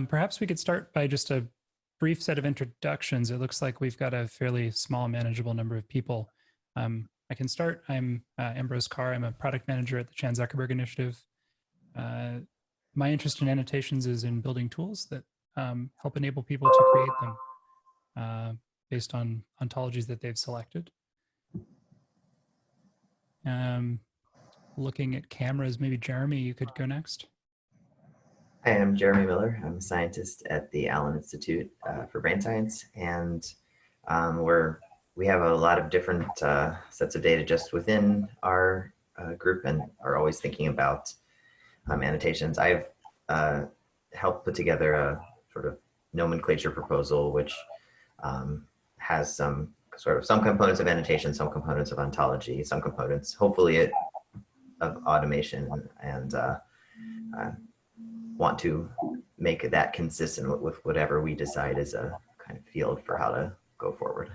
Perhaps we could start by just a brief set of introductions. It looks like we've got a fairly small, manageable number of people. I can start. I'm Ambrose Carr. I'm a product manager at the Chan Zuckerberg Initiative. My interest in annotations is in building tools that help enable people to create them based on ontologies that they've selected. Looking at cameras, maybe Jeremy, you could go next. Hi, I'm Jeremy Miller. I'm a scientist at the Allen Institute for Brain Science, and we have a lot of different sets of data just within our group and are always thinking about annotations. I've helped put together a sort of nomenclature proposal which has some components of annotation, some components of ontology, some components, hopefully, of automation, and want to make that consistent with whatever we decide is a kind of field for how to go forward.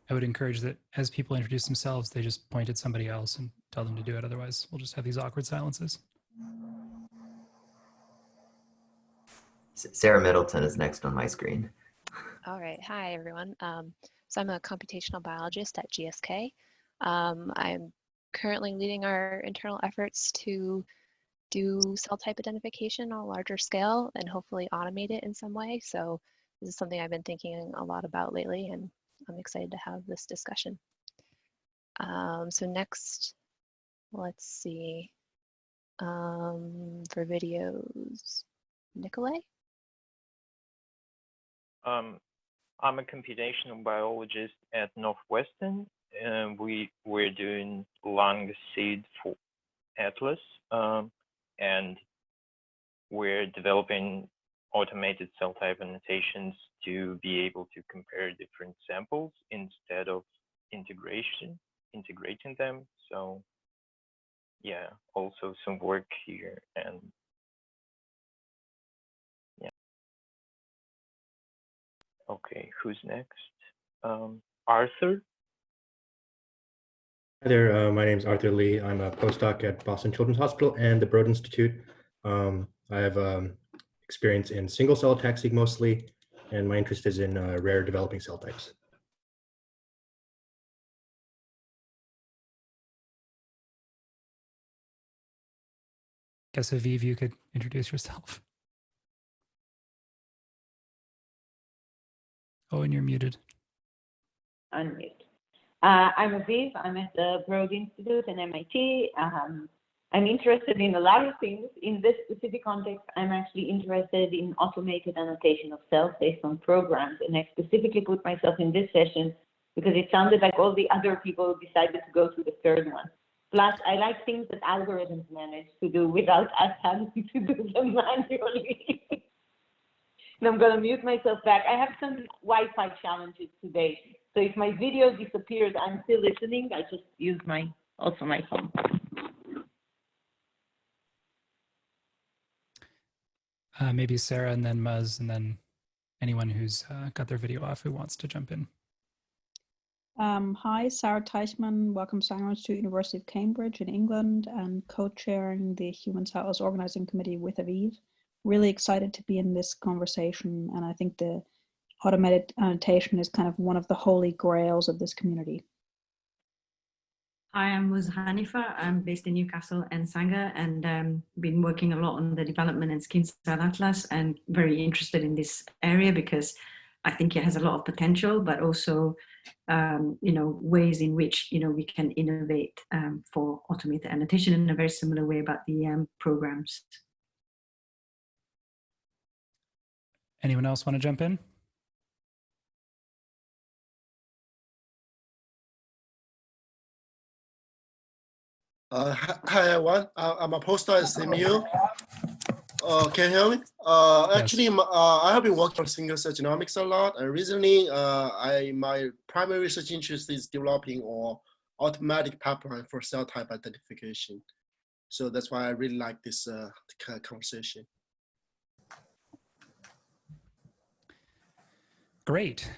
I would encourage that as people introduce themselves, they just point at somebody else and tell them to do it. Otherwise, we'll just have these awkward silences. Sarah Middleton is next on my screen. All right. Hi, everyone. So I'm a computational biologist at GSK. I'm currently leading our internal efforts to do cell type identification on a larger scale and hopefully automate it in some way. So this is something I've been thinking a lot about lately, and I'm excited to have this discussion. So next, let's see, for videos, Nikolay? I'm a computational biologist at Northwestern, and we're doing lung seed for Atlas, and we're developing automated cell type annotations to be able to compare different samples instead of integrating them. So yeah, also some work here, and yeah. Okay, who's next? Arthur? Hi there, my name is Arthur Lee. I'm a postdoc at Boston Children's Hospital and the Broad Institute. I have experience in single cell ATAC-seq mostly, and my interest is in rare developing cell types. Guess Aviv, you could introduce yourself. Oh, and you're muted. Unmute. I'm Aviv. I'm at the Broad Institute and MIT. I'm interested in a lot of things. In this specific context, I'm actually interested in automated annotation of cells based on programs. And I specifically put myself in this session because it sounded like all the other people decided to go to the third one. Plus, I like things that algorithms manage to do without us having to do them manually. And I'm going to mute myself back. I have some Wi-Fi challenges today. So if my video disappears, I'm still listening. I just use also my phone. Maybe Sarah and then Muzz, and then anyone who's got their video off who wants to jump in. Hi, Sarah Teichmann, welcome Sangers to University of Cambridge in England and co-chairing the Human Cells Organizing Committee with Aviv. Really excited to be in this conversation, and I think the automated annotation is kind of one of the holy grails of this community. Hi, I'm Muz Hanifa. I'm based in Newcastle and Sanger, and been working a lot on the development and skin cell atlas, and very interested in this area because I think it has a lot of potential, but also, ways in which, we can innovate for automated annotation in a very similar way about the programs. Anyone else want to jump in? Hi everyone, I'm a postdoc at CMU. Can you hear me? Yes. Actually, I have been working on single cell genomics a lot, and recently my primary research interest is developing an automatic pipeline for cell type identification. So that's why I really like this conversation. Great.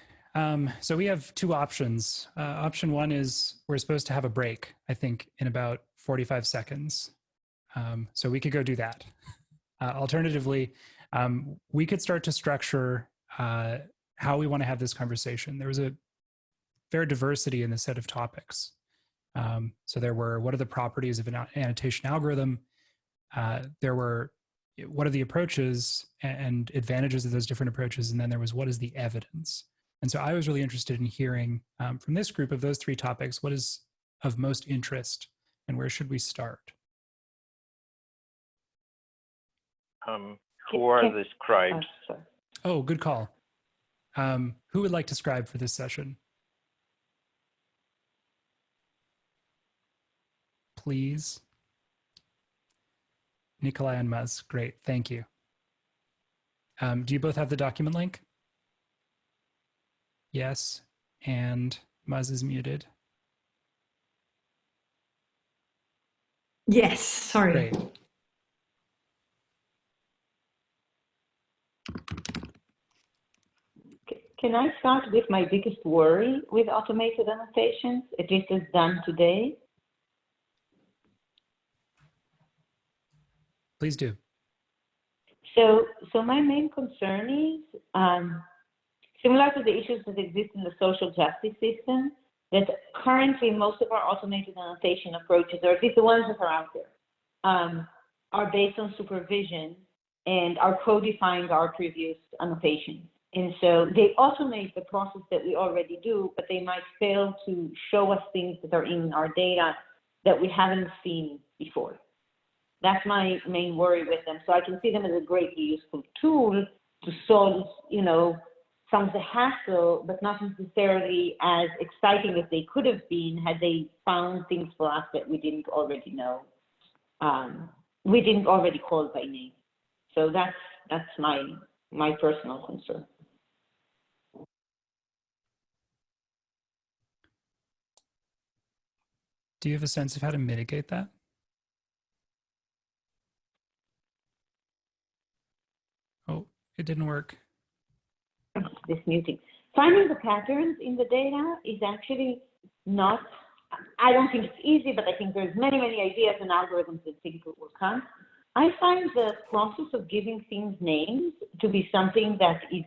So we have two options. Option one is we're supposed to have a break, I think, in about 45 seconds. So we could go do that. Alternatively, we could start to structure how we want to have this conversation. There was a fair diversity in the set of topics. So there were, what are the properties of an annotation algorithm? There were, what are the approaches and advantages of those different approaches? And then there was, what is the evidence? And so I was really interested in hearing from this group of those three topics, what is of most interest and where should we start? Who are the scribes? Oh, good call. Who would like to scribe for this session? Please. Nikolai and Muz, great, thank you. Do you both have the document link? Yes, and Muz is muted. Yes, sorry. Great. Can I start with my biggest worry with automated annotations, at least as done today? Please do. So my main concern is similar to the issues that exist in the social justice system, that currently most of our automated annotation approaches, or at least the ones that are out there, are based on supervision and are codifying our previous annotations. And so they automate the process that we already do, but they might fail to show us things that are in our data that we haven't seen before. That's my main worry with them. So I can see them as a greatly useful tool to solve, some of the hassle, but not necessarily as exciting as they could have been had they found things for us that we didn't already know. We didn't already call by name. So that's my personal concern. Do you have a sense of how to mitigate that? Oh, it didn't work. This muting. Finding the patterns in the data is actually not, I don't think it's easy, but I think there's many ideas and algorithms that think it will come. I find the process of giving things names to be something that is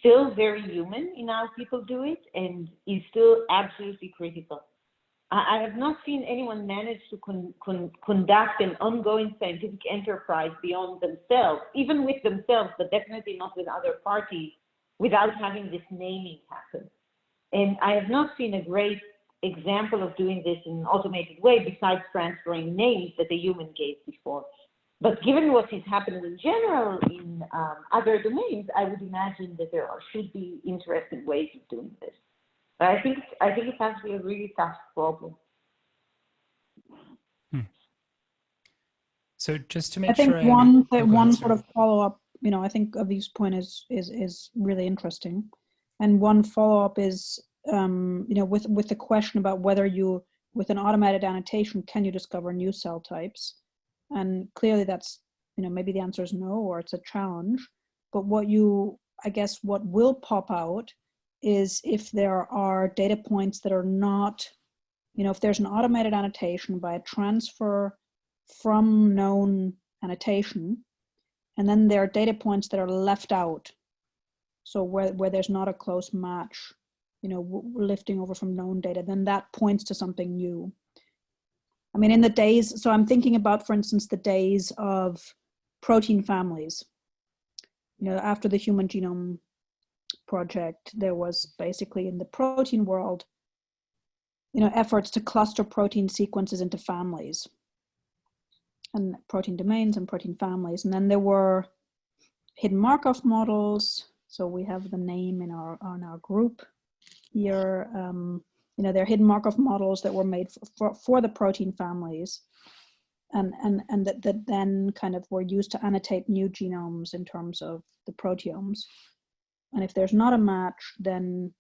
still very human in how people do it and is still absolutely critical. I have not seen anyone manage to conduct an ongoing scientific enterprise beyond themselves, even with themselves, but definitely not with other parties, without having this naming happen. And I have not seen a great example of doing this in an automated way besides transferring names that a human gave before. But given what is happening in general in other domains, I would imagine that there should be interesting ways of doing this. But I think it has to be a really tough problem. So just to make I think sure one sort of follow-up, I think Aviv's point is really interesting. And one follow-up is, with the question about whether you, with an automated annotation, can you discover new cell types? And clearly that's, maybe the answer is no, or it's a challenge. But what will pop out is if there are data points that are not, if there's an automated annotation by a transfer from known annotation, and then there are data points that are left out. So where there's not a close match, lifting over from known data, then that points to something new. I mean, in the days, so I'm thinking about, for instance, the days of protein families. After the Human Genome Project, there was basically in the protein world, efforts to cluster protein sequences into families and protein domains and protein families. And then there were hidden Markov models. So we have the name on our group here. There are hidden Markov models that were made for the protein families, and that then kind of were used to annotate new genomes in terms of the proteomes. And if there's not a match, then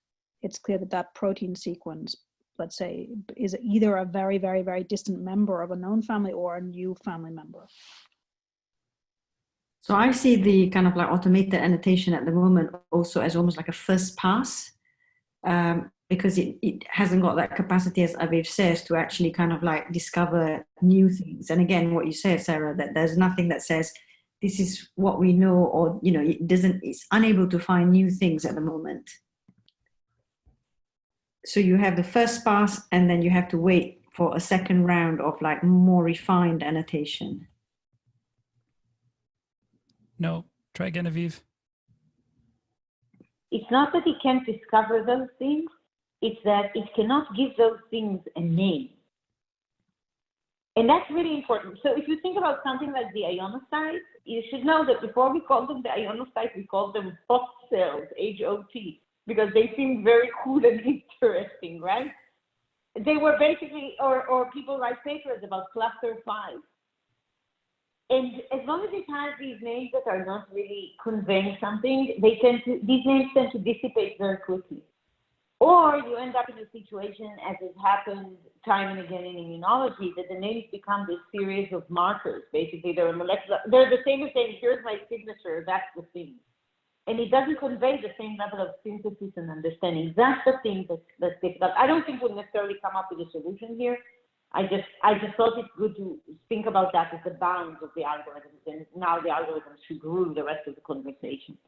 it's clear that protein sequence, let's say, is either a very, very, very distant member of a known family or a new family member. So I see the kind of like automated annotation at the moment also as almost like a first pass. because it hasn't got that capacity, as Aviv says, to actually kind of like discover new things. And again, what you said, Sarah, that there's nothing that says this is what we know, or, you know, it's unable to find new things at the moment. So you have the first pass, and then you have to wait for a second round of like more refined annotation. No, try again, Aviv. It's not that it can't discover those things, it's that it cannot give those things a name. And that's really important. So if you think about something like the ionocytes, you should know that before we called them the ionocytes, we called them hot cells, H-O-T, because they seem very cool and interesting, right? They were basically, or people write papers about cluster 5. And as long as it has these names that are not really conveying something, these names tend to dissipate very quickly. Or you end up in a situation, as has happened time and again in immunology, that the names become this series of markers. Basically, they're the same as saying, here's my signature, that's the thing. And it doesn't convey the same level of synthesis and understanding. That's the thing that's difficult. I don't think we'll necessarily come up with a solution here. I just thought it's good to think about that as the bounds of the algorithms, and now the algorithms should rule the rest of the conversation.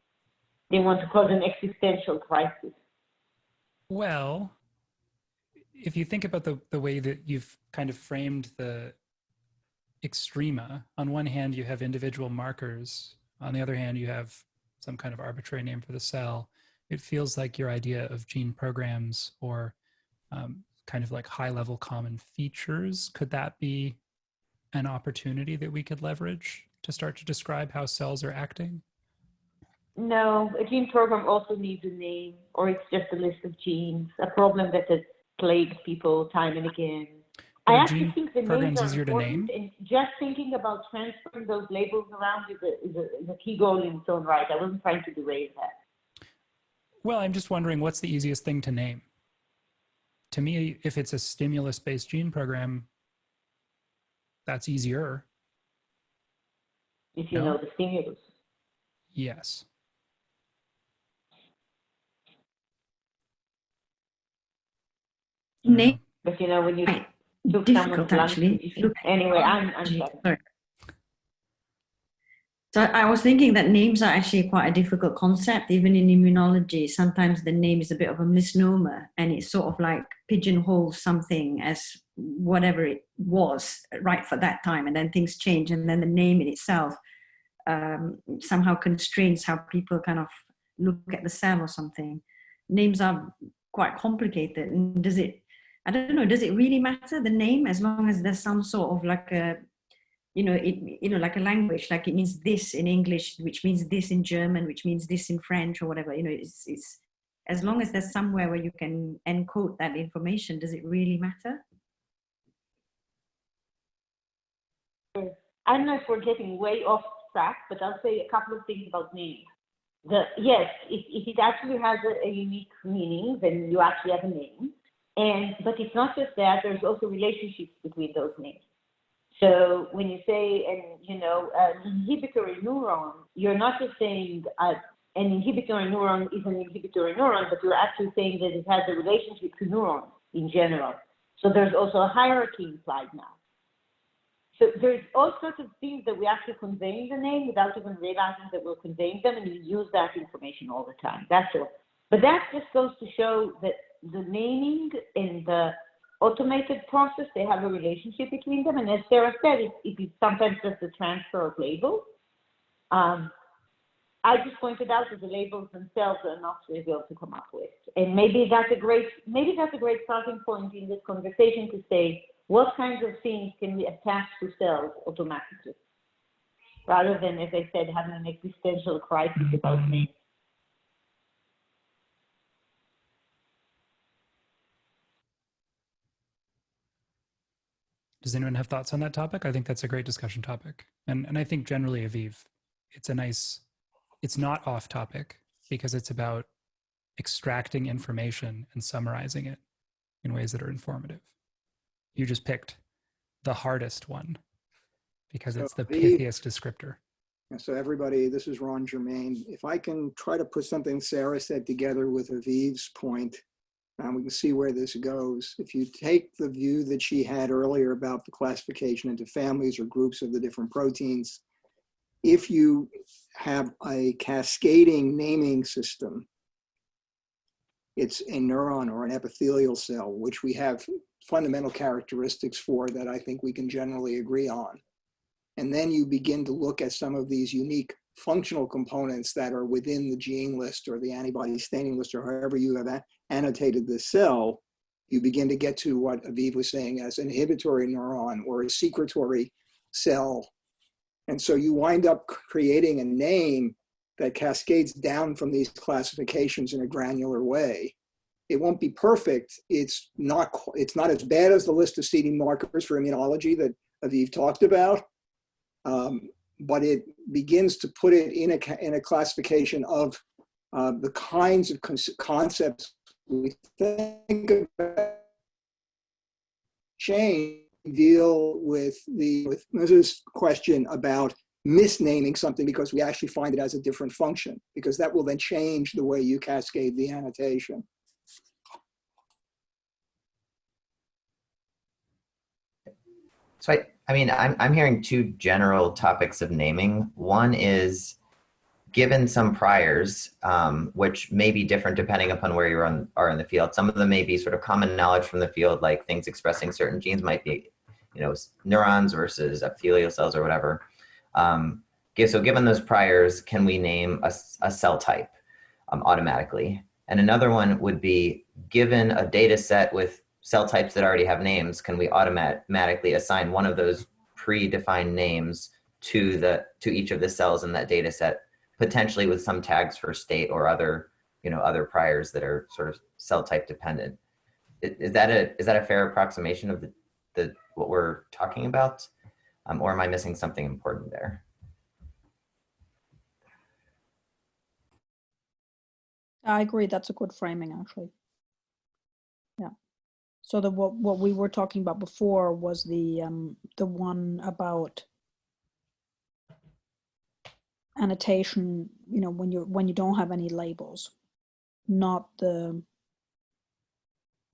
They want to cause an existential crisis. Well, if you think about the way that you've kind of framed the extrema, on one hand you have individual markers, on the other hand you have some kind of arbitrary name for the cell. It feels like your idea of gene programs, or kind of like high-level common features, could that be an opportunity that we could leverage to start to describe how cells are acting? No, a gene program also needs a name, or it's just a list of genes, a problem that has plagued people time and again. But I actually think the names are easier to important, name? and just thinking about transferring those labels around is a key goal in its own right. I wasn't trying to derail that. Well, I'm just wondering, what's the easiest thing to name? To me, if it's a stimulus-based gene program, that's easier. If you know the stimulus. Yes. Name, but you know, when you took difficult actually. Anyway, I'm sorry. So I was thinking that names are actually quite a difficult concept, even in immunology. Sometimes the name is a bit of a misnomer, and it sort of like pigeonholes something as whatever it was right for that time, and then things change, and then the name in itself somehow constrains how people kind of look at the cell or something. Names are quite complicated, and I don't know, does it really matter, the name, as long as there's some sort of like a, like a language, like it means this in English, which means this in German, which means this in French or whatever, it's as long as there's somewhere where you can encode that information, does it really matter? I don't know if we're getting way off track, but I'll say a couple of things about names. Yes, if it actually has a unique meaning, then you actually have a name. But it's not just that, there's also relationships between those names. So when you say, an inhibitory neuron, you're not just saying an inhibitory neuron is an inhibitory neuron, but you're actually saying that it has a relationship to neurons in general. So there's also a hierarchy implied now. So there's all sorts of things that we actually convey in the name without even realizing that we're conveying them, and we use that information all the time. That's all. But that just goes to show that the naming and the automated process, they have a relationship between them. And as Sarah said, it is sometimes just a transfer of labels. I just pointed out that the labels themselves are not trivial to come up with. And maybe that's a great starting point in this conversation to say, what kinds of things can we attach to cells automatically? Rather than, as I said, having an existential crisis about names. Does anyone have thoughts on that topic? I think that's a great discussion topic. And I think generally, Aviv, it's not off topic because it's about extracting information and summarizing it in ways that are informative. You just picked the hardest one because it's the pithiest descriptor. So everybody, this is Ron Germain. If I can try to put something Sarah said together with Aviv's point, and we can see where this goes. If you take the view that she had earlier about the classification into families or groups of the different proteins, if you have a cascading naming system, it's a neuron or an epithelial cell, which we have fundamental characteristics for that I think we can generally agree on. And then you begin to look at some of these unique functional components that are within the gene list or the antibody staining list or however you have annotated the cell. You begin to get to what Aviv was saying as an inhibitory neuron or a secretory cell. And so you wind up creating a name that cascades down from these classifications in a granular way. It won't be perfect. It's not as bad as the list of seeding markers for immunology that Aviv talked about, but it begins to put it in a classification of the kinds of concepts we think about change. Deal with this question about misnaming something because we actually find it has a different function, because that will then change the way you cascade the annotation. So I mean, I'm hearing two general topics of naming. One is, given some priors, which may be different depending upon where you are in the field. Some of them may be sort of common knowledge from the field, like things expressing certain genes might be, neurons versus epithelial cells or whatever. So given those priors, can we name a cell type automatically? And another one would be, given a data set with cell types that already have names, can we automatically assign one of those predefined names to each of the cells in that data set, potentially with some tags for state or other priors that are sort of cell type dependent? Is that a fair approximation of what we're talking about? Or am I missing something important there? I agree. That's a good framing, actually. Yeah. So what we were talking about before was the one about annotation. When you don't have any labels, not the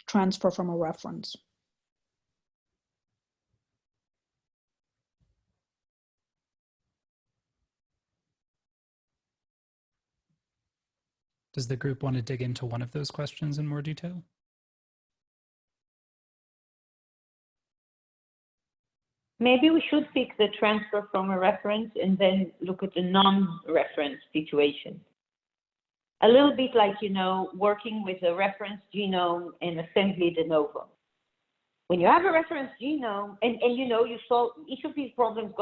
transfer from a reference. Does the group want to dig into one of those questions in more detail? Maybe we should pick the transfer from a reference and then look at the non-reference situation. A little bit like, working with a reference genome and assembly de novo. When you have a reference genome and you solve each of these problems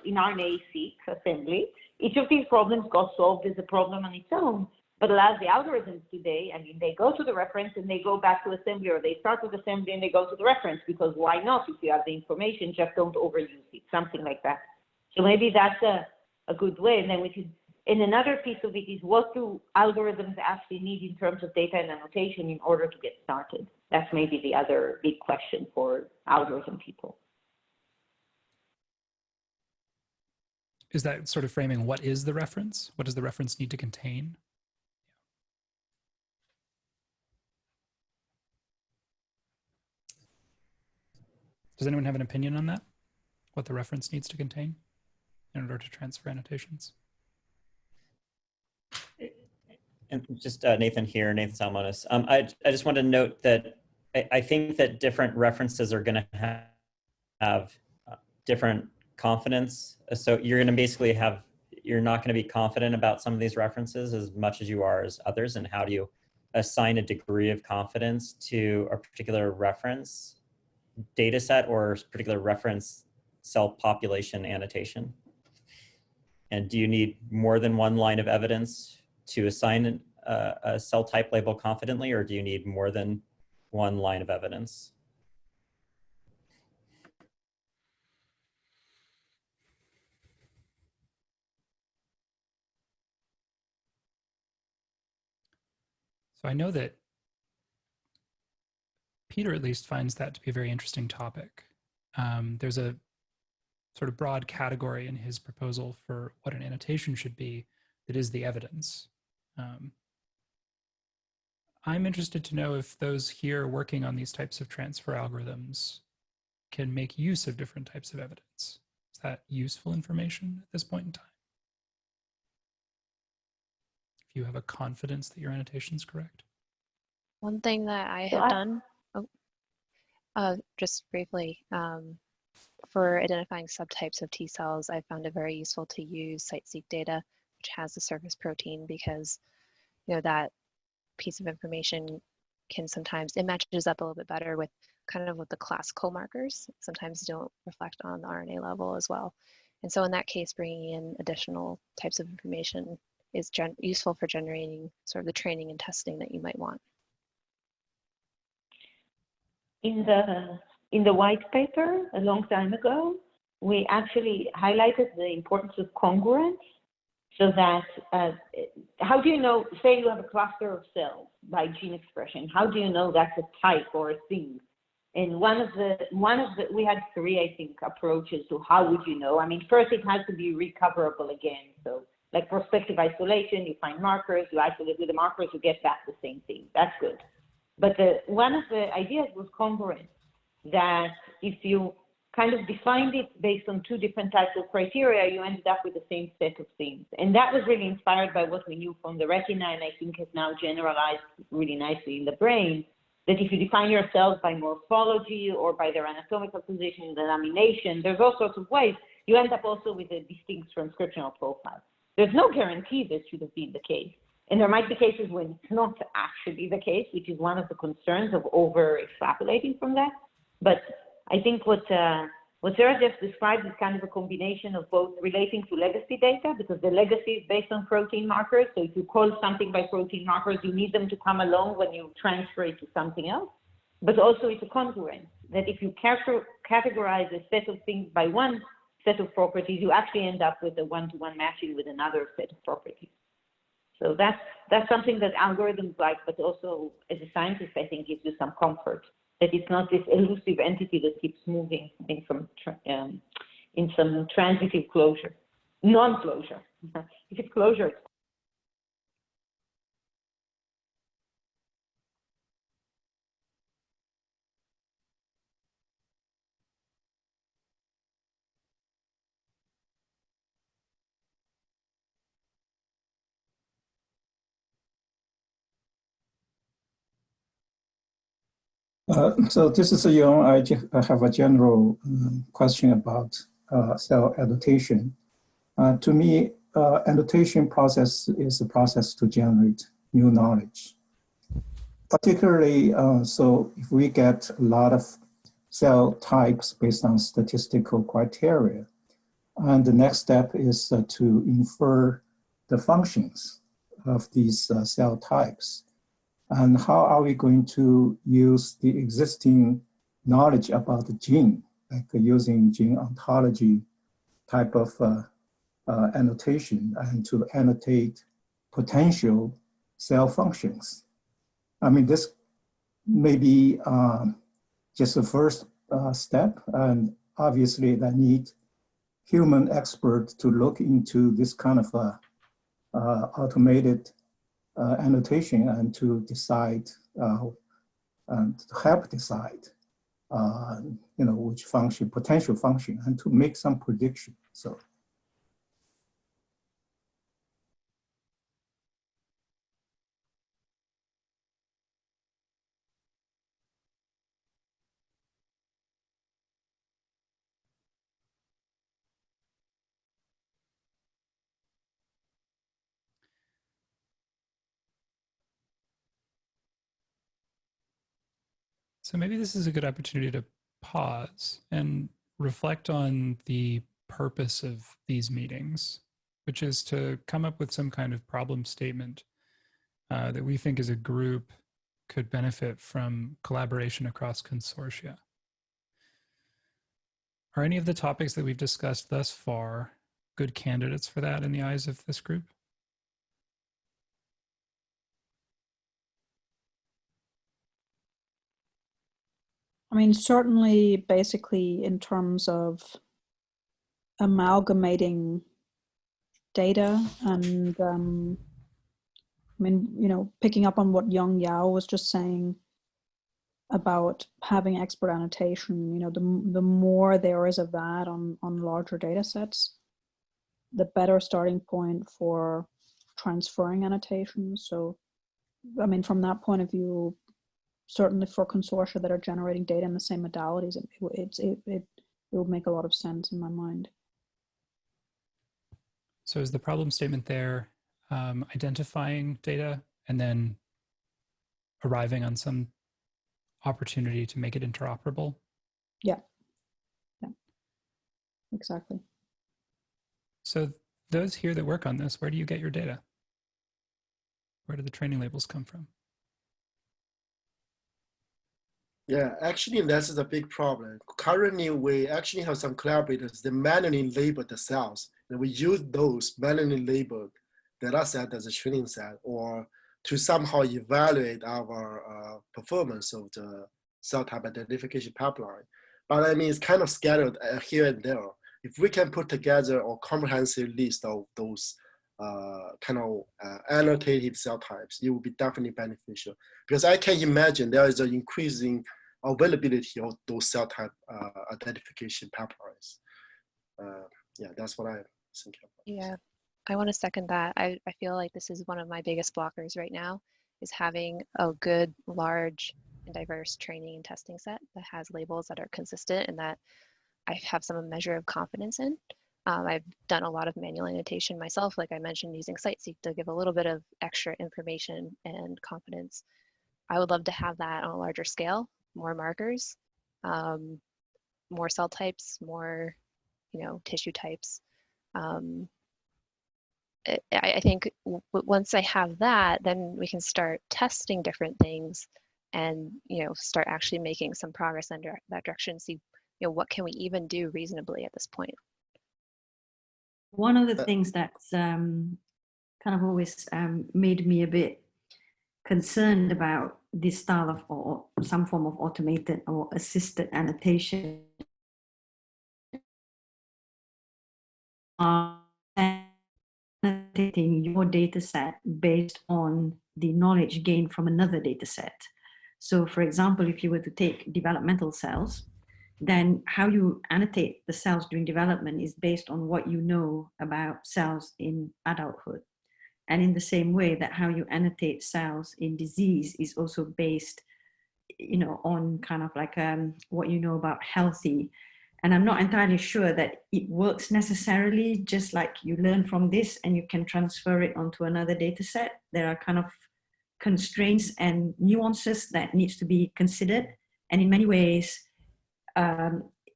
in RNA-seq assembly, each of these problems got solved as a problem on its own. But a lot of the algorithms today, they go to the reference and they go back to assembly, or they start with assembly and they go to the reference, because why not? If you have the information, just don't overuse it, something like that. So maybe that's a good way. And then and another piece of it is, what do algorithms actually need in terms of data and annotation in order to get started? That's maybe the other big question for algorithm people. Is that sort of framing what is the reference? What does the reference need to contain? Does anyone have an opinion on that? What the reference needs to contain in order to transfer annotations? And just Nathan here, Nathan Salmonis. I just want to note that I think that different references are going to have different confidence. So you're going to basically you're not going to be confident about some of these references as much as you are as others. And how do you assign a degree of confidence to a particular reference data set or particular reference cell population annotation? And do you need more than one line of evidence to assign a cell type label confidently, or do you need more than one line of evidence? So I know that Peter at least finds that to be a very interesting topic. There's a sort of broad category in his proposal for what an annotation should be that is the evidence. I'm interested to know if those here working on these types of transfer algorithms can make use of different types of evidence. Is that useful information at this point in time? If you have a confidence that your annotation is correct. One thing that I So have done, just briefly, for identifying subtypes of T cells, I found it very useful to use site-seq data, which has the surface protein, because that piece of information can sometimes, it matches up a little bit better with kind of what the classical markers sometimes don't reflect on the RNA level as well. And so in that case, bringing in additional types of information is useful for generating sort of the training and testing that you might want. In the white paper a long time ago, we actually highlighted the importance of congruence, so that how do you know, say you have a cluster of cells by gene expression, how do you know that's a type or a thing? And one of the we had three, I think, approaches to how would you know. I mean, first it has to be recoverable again. So like prospective isolation, you find markers, you isolate with the markers, you get back the same thing. That's good. But one of the ideas was congruence, that if you kind of defined it based on two different types of criteria, you ended up with the same set of things. And that was really inspired by what we knew from the retina, and I think has now generalized really nicely in the brain, that if you define your cells by morphology or by their anatomical position, denomination, there's all sorts of ways, you end up also with a distinct transcriptional profile. There's no guarantee this should have been the case. And there might be cases when it's not actually the case, which is one of the concerns of over extrapolating from that. But I think what Sarah just described is kind of a combination of both relating to legacy data, because the legacy is based on protein markers. So if you call something by protein markers, you need them to come along when you transfer it to something else. But also it's a congruence, that if you categorize a set of things by one set of properties, you actually end up with a one-to-one matching with another set of properties. So that's something that algorithms like, but also as a scientist, I think gives you some comfort that it's not this elusive entity that keeps moving in some transitive closure, non-closure. If it's closure, it's So this is Yong. I have a general question about cell annotation. To me, annotation process is a process to generate new knowledge. Particularly, so if we get a lot of cell types based on statistical criteria, and the next step is to infer the functions of these cell types. And how are we going to use the existing knowledge about the gene, like using gene ontology type of annotation, and to annotate potential cell functions? I mean, this may be just the first step, and obviously that need human experts to look into this kind of automated annotation and to decide, and to help decide, which function, potential function, and to make some prediction. So. So maybe this is a good opportunity to pause and reflect on the purpose of these meetings, which is to come up with some kind of problem statement that we think as a group could benefit from collaboration across consortia. Are any of the topics that we've discussed thus far good candidates for that in the eyes of this group? I mean, certainly, basically, in terms of amalgamating data and I mean, you know, picking up on what Young Yao was just saying about having expert annotation, you know, the more there is of that on larger data sets, the better starting point for transferring annotations. So, I mean, from that point of view, certainly for consortia that are generating data in the same modalities, it would make a lot of sense in my mind. So is the problem statement there identifying data and then arriving on some opportunity to make it interoperable? Yeah, exactly. So those here that work on this, where do you get your data? Where do the training labels come from? Yeah, actually, that's a big problem. Currently, we actually have some collaborators that manually label the cells, and we use those manually labeled data set as a training set, or to somehow evaluate our performance of the cell type identification pipeline. But I mean, it's kind of scattered here and there. If we can put together a comprehensive list of those annotated cell types, it would be definitely beneficial. Because I can imagine there is an increasing availability of those cell type identification pipelines. Yeah, that's what I think about. Yeah, I want to second that. I feel like this is one of my biggest blockers right now, is having a good, large, and diverse training and testing set that has labels that are consistent and that I have some measure of confidence in. I've done a lot of manual annotation myself, like I mentioned, using CiteSeq to give a little bit of extra information and confidence. I would love to have that on a larger scale, more markers, more cell types, more, you know, tissue types. I think once I have that, then we can start testing different things and, you know, start actually making some progress in that direction. See, you know, what can we even do reasonably at this point? One of the things that's kind of always made me a bit concerned about this style of, or some form of automated or assisted annotation, annotating your data set based on the knowledge gained from another data set. So for example, if you were to take developmental cells, then how you annotate the cells during development is based on what you know about cells in adulthood. And in the same way that how you annotate cells in disease is also based, you know, on kind of like what you know about healthy. And I'm not entirely sure that it works necessarily, just like you learn from this and you can transfer it onto another data set. There are kind of constraints and nuances that needs to be considered. And in many ways,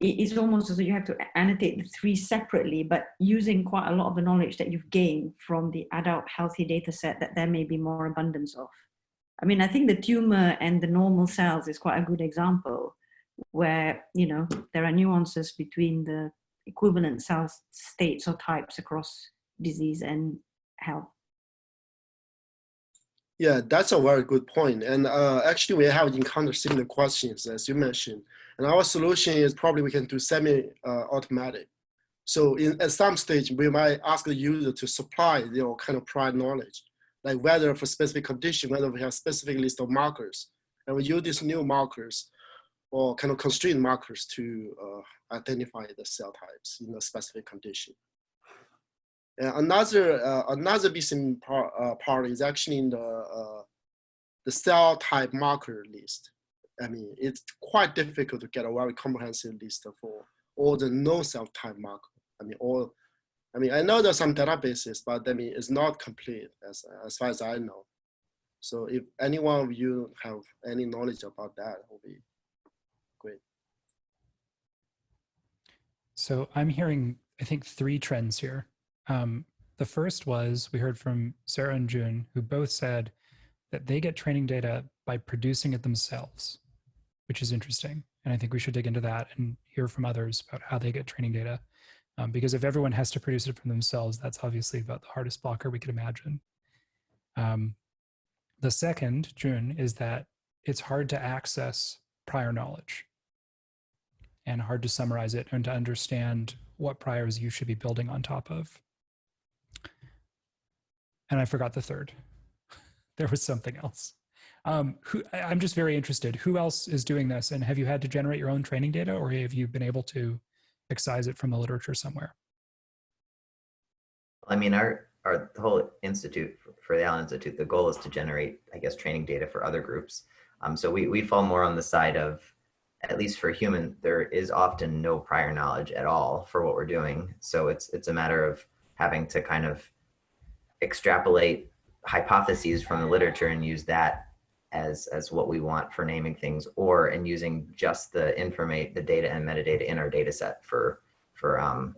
it's almost as though you have to annotate the three separately, but using quite a lot of the knowledge that you've gained from the adult healthy data set that there may be more abundance of. I mean, I think the tumor and the normal cells is quite a good example where, you know, there are nuances between the equivalent cell states or types across disease and health. Yeah, that's a very good point. And actually, we have encountered similar questions, as you mentioned. And our solution is probably we can do semi-automatic. So at some stage, we might ask the user to supply, you know, kind of prior knowledge, like whether for specific condition, whether we have specific list of markers. And we use these new markers or kind of constraint markers to identify the cell types in a specific condition. Another missing part is actually in the cell type marker list. I mean, it's quite difficult to get a very comprehensive list for all the no cell type marker. I mean, I know there's some databases, but I mean, it's not complete as far as I know. So if any one of you have any knowledge about that, it would be great. So I'm hearing, I think, 3 trends here. The first was we heard from Sarah and June, who both said that they get training data by producing it themselves, which is interesting. And I think we should dig into that and hear from others about how they get training data. Because if everyone has to produce it for themselves, that's obviously about the hardest blocker we could imagine. The second, June, is that it's hard to access prior knowledge and hard to summarize it and to understand what priors you should be building on top of. And I forgot the third. there was something else. I'm just very interested. Who else is doing this? And have you had to generate your own training data, or have you been able to excise it from the literature somewhere? I mean, the whole institute, for the Allen Institute, the goal is to generate, I guess, training data for other groups. So we fall more on the side of, at least for human, there is often no prior knowledge at all for what we're doing. So it's a matter of having to kind of extrapolate hypotheses from the literature and use that as what we want for naming things, and using just the data and metadata in our data set for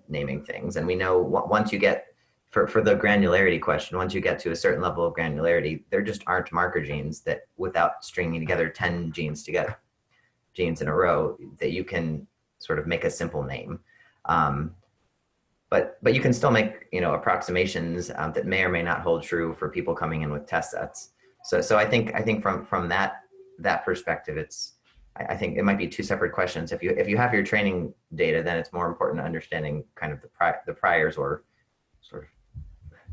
naming things. And we know once you get, for the granularity question, once you get to a certain level of granularity, there just aren't marker genes that, without stringing together 10 genes in a row, that you can sort of make a simple name. But you can still make, approximations that may or may not hold true for people coming in with test sets. So I think from that perspective, I think it might be two separate questions. If you have your training data, then it's more important understanding kind of the priors, or sort of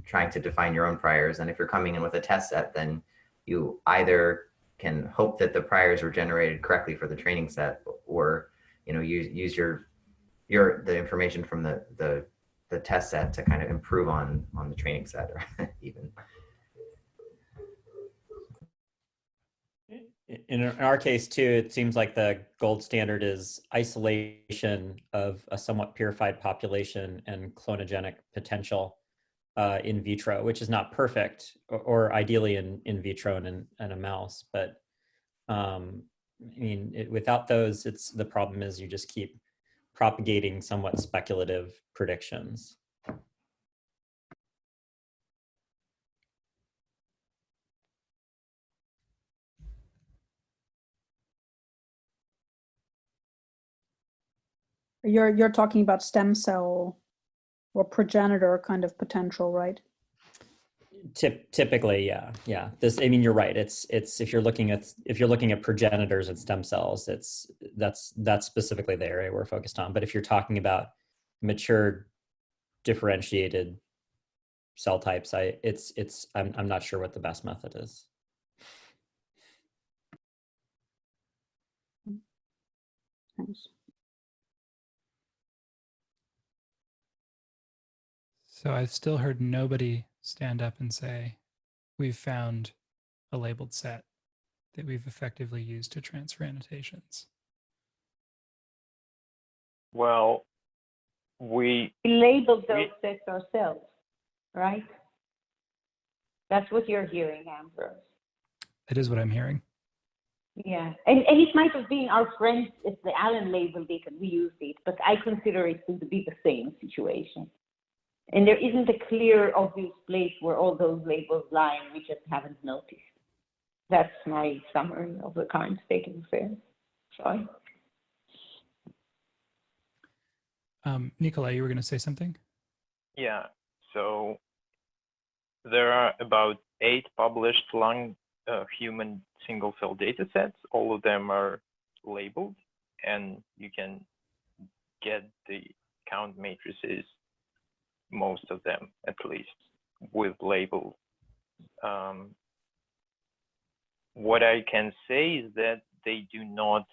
trying to define your own priors. And if you're coming in with a test set, then you either can hope that the priors were generated correctly for the training set, or use the information from the test set to kind of improve on the training set, or even. In our case too, it seems like the gold standard is isolation of a somewhat purified population and clonogenic potential in vitro, which is not perfect, or ideally in vitro in a mouse. But I mean, without those, the problem is you just keep propagating somewhat speculative predictions. You're talking about stem cell or progenitor kind of potential, right? Typically, yeah. I mean, you're right. It's if you're looking at progenitors and stem cells, that's specifically the area we're focused on. But if you're talking about mature, differentiated cell types, I'm not sure what the best method is. Thanks. So I've still heard nobody stand up and say, we've found a labeled set that we've effectively used to transfer annotations. Well, we labeled those sets ourselves, right? That's what you're hearing, Ambrose. It is what I'm hearing. Yeah, and it might have been our friends, if the Allen labeled it and we used it, but I consider it to be the same situation. And there isn't a clear, obvious place where all those labels lie, and we just haven't noticed. That's my summary of the current state of affairs. Sorry. Nikolai, you were going to say something? Yeah, so there are about 8 published lung human single cell data sets. All of them are labeled, and you can get the count matrices, most of them at least, with labels. What I can say is that they do not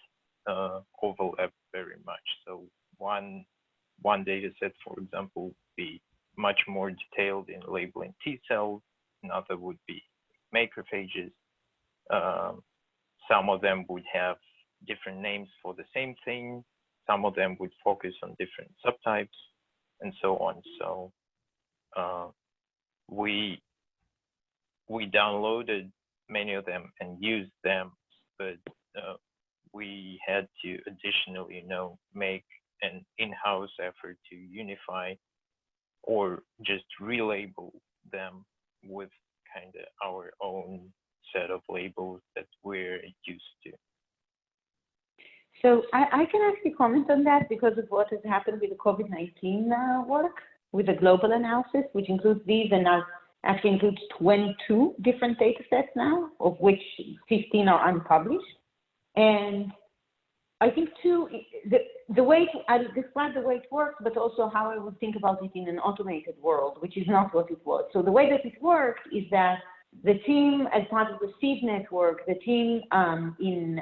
overlap very much. So one data set, for example, would be much more detailed in labeling T cells. Another would be macrophages. Some of them would have different names for the same thing. Some of them would focus on different subtypes, and so on. So we downloaded many of them and used them, but we had to additionally, make an in-house effort to unify or just relabel them with kind of our own set of labels that we're used to. So I can actually comment on that because of what has happened with the COVID-19 work, with the global analysis, which includes these and now actually includes 22 different data sets now, of which 15 are unpublished. And I think too, the way I'll describe the way it works, but also how I would think about it in an automated world, which is not what it was. So the way that it works is that the team, as part of the seed network, the team in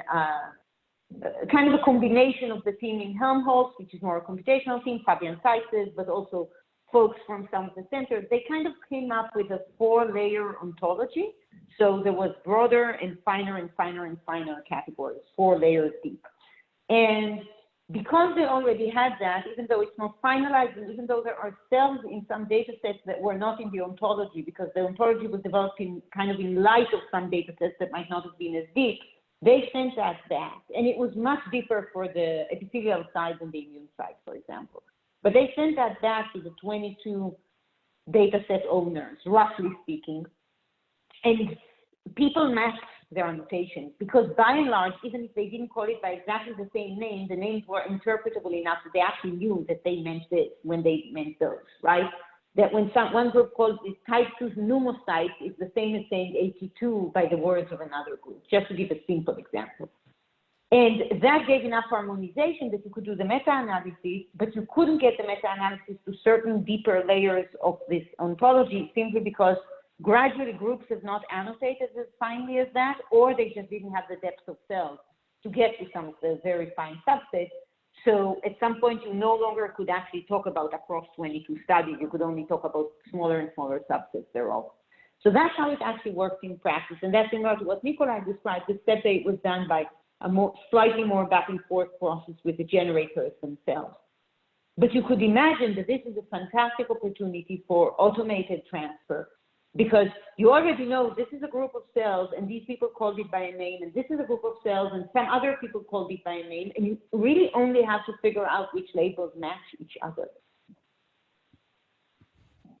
kind of a combination of the team in Helmholtz, which is more a computational team, Fabian Seitzes, but also folks from some of the centers, they kind of came up with a 4-layer ontology. So there was broader and finer and finer and finer categories, 4 layers deep. And because they already had that, even though it's not finalized, and even though there are cells in some data sets that were not in the ontology, because the ontology was developed in kind of in light of some data sets that might not have been as deep, they sent us that. And it was much deeper for the epithelial side than the immune side, for example. But they sent that back to the 22 data set owners, roughly speaking. And people matched their annotations because by and large, even if they didn't call it by exactly the same name, the names were interpretable enough that they actually knew that they meant this when they meant those, right? That when one group calls this type 2 pneumocyte, it's the same as saying 82 by the words of another group, just to give a simple example. And that gave enough harmonization that you could do the meta-analysis, but you couldn't get the meta-analysis to certain deeper layers of this ontology simply because gradually groups have not annotated as finely as that, or they just didn't have the depth of cells to get to some of the very fine subsets. So at some point, you no longer could actually talk about across 22 studies. You could only talk about smaller and smaller subsets thereof. So that's how it actually works in practice. And that's similar to what Nikolai described, except that it was done by a slightly more back and forth process with the generators themselves. But you could imagine that this is a fantastic opportunity for automated transfer, because you already know this is a group of cells and these people called it by a name, and this is a group of cells and some other people called it by a name, and you really only have to figure out which labels match each other.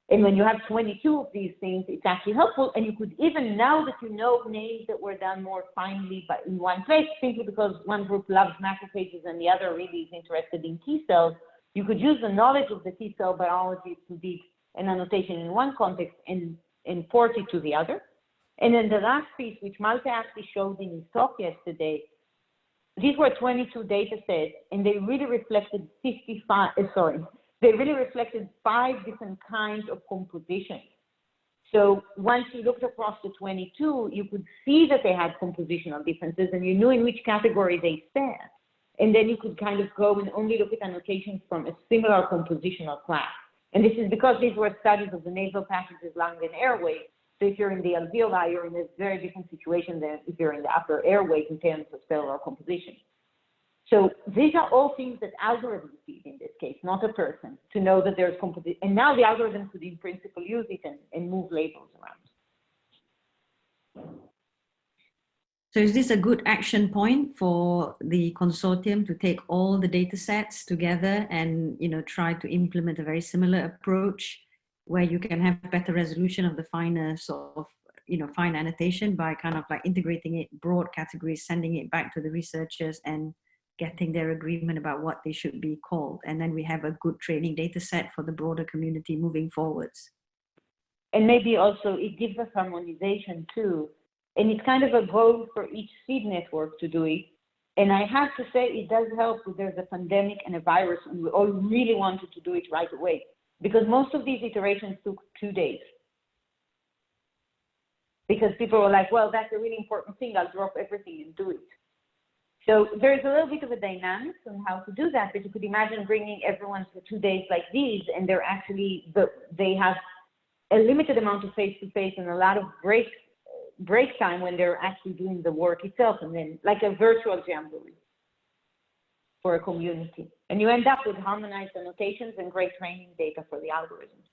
And when you have 22 of these things, it's actually helpful. And you could even, now that you know names that were done more finely but in one place, simply because one group loves macrophages and the other really is interested in T cells, you could use the knowledge of the T cell biology to do an annotation in one context and port it to the other. And then the last piece, which Malte actually showed in his talk yesterday, these were 22 data sets, and they really reflected 5 different kinds of compositions. So once you looked across the 22, you could see that they had compositional differences, and you knew in which category they sat. And then you could kind of go and only look at annotations from a similar compositional class. And this is because these were studies of the nasal passages, lung, and airway. So if you're in the alveoli, you're in a very different situation than if you're in the upper airway in terms of cellular composition. So these are all things that algorithms see in this case, not a person, to know that there's composition. And now the algorithm could in principle use it and move labels around. So is this a good action point for the consortium to take all the data sets together and, you know, try to implement a very similar approach where you can have better resolution of the finer sort of, you know, fine annotation by kind of like integrating it, broad categories, sending it back to the researchers and getting their agreement about what they should be called. And then we have a good training data set for the broader community moving forwards. And maybe also it gives us harmonization too. And it's kind of a goal for each seed network to do it. And I have to say it does help if there's a pandemic and a virus and we all really wanted to do it right away, because most of these iterations took 2 days. Because people were like, well, that's a really important thing, I'll drop everything and do it. So there's a little bit of a dynamics on how to do that, but you could imagine bringing everyone for 2 days like these, and they're actually, they have a limited amount of face-to-face and a lot of break time when they're actually doing the work itself, and then like a virtual jamboree for a community. And you end up with harmonized annotations and great training data for the algorithms.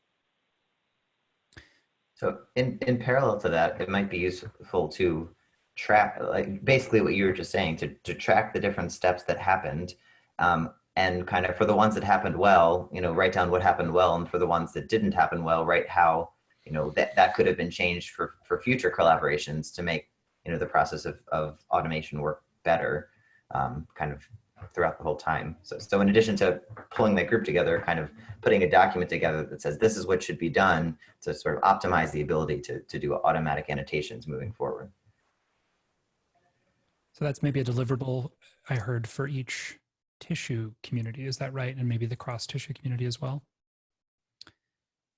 So in parallel to that, it might be useful to track, like basically what you were just saying, to track the different steps that happened, and kind of for the ones that happened well, you know, write down what happened well, and for the ones that didn't happen well, write how, you know, that could have been changed for future collaborations to make, you know, the process of automation work better, kind of throughout the whole time. So in addition to pulling that group together, kind of putting a document together that says this is what should be done to sort of optimize the ability to do automatic annotations moving forward. So that's maybe a deliverable I heard for each tissue community. Is that right? And maybe the cross-tissue community as well?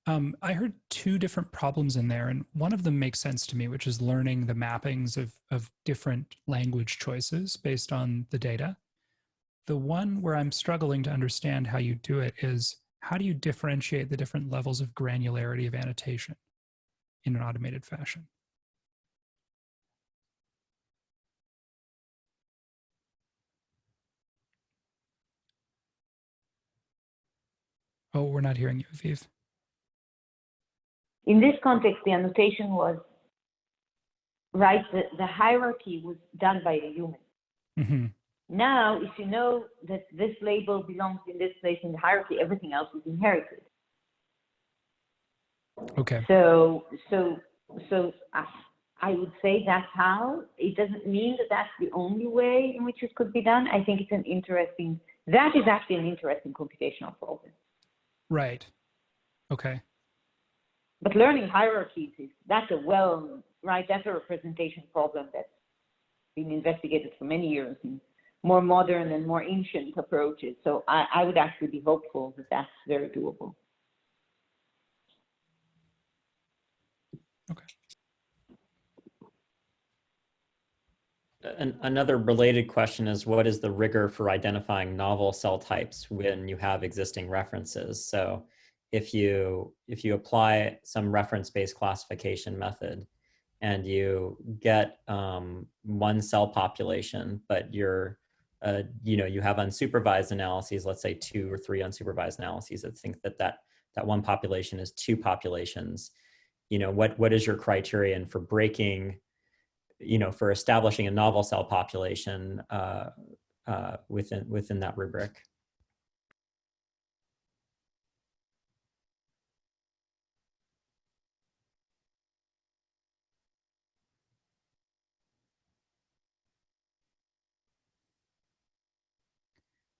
I heard two different problems in there, and one of them makes sense to me, which is learning the mappings of different language choices based on the data. The one where I'm struggling to understand how you do it is, how do you differentiate the different levels of granularity of annotation in an automated fashion? Oh, we're not hearing you, Aviv. In this context, the annotation was, right, the hierarchy was done by a human. Mm-hmm. Now, if you know that this label belongs in this place in the hierarchy, everything else is inherited. Okay. So I would say that's how. It doesn't mean that that's the only way in which it could be done. I think it's an interesting, that is actually an interesting computational problem. Right. Okay. But learning hierarchies, that's a representation problem that's been investigated for many years in more modern and more ancient approaches. So I would actually be hopeful that that's very doable. Okay. Another related question is, what is the rigor for identifying novel cell types when you have existing references? So if you apply some reference-based classification method and you get one cell population, but you have unsupervised analyses, let's say 2 or 3 unsupervised analyses that think that one population is 2 populations, what is your criterion for breaking, for establishing a novel cell population within that rubric?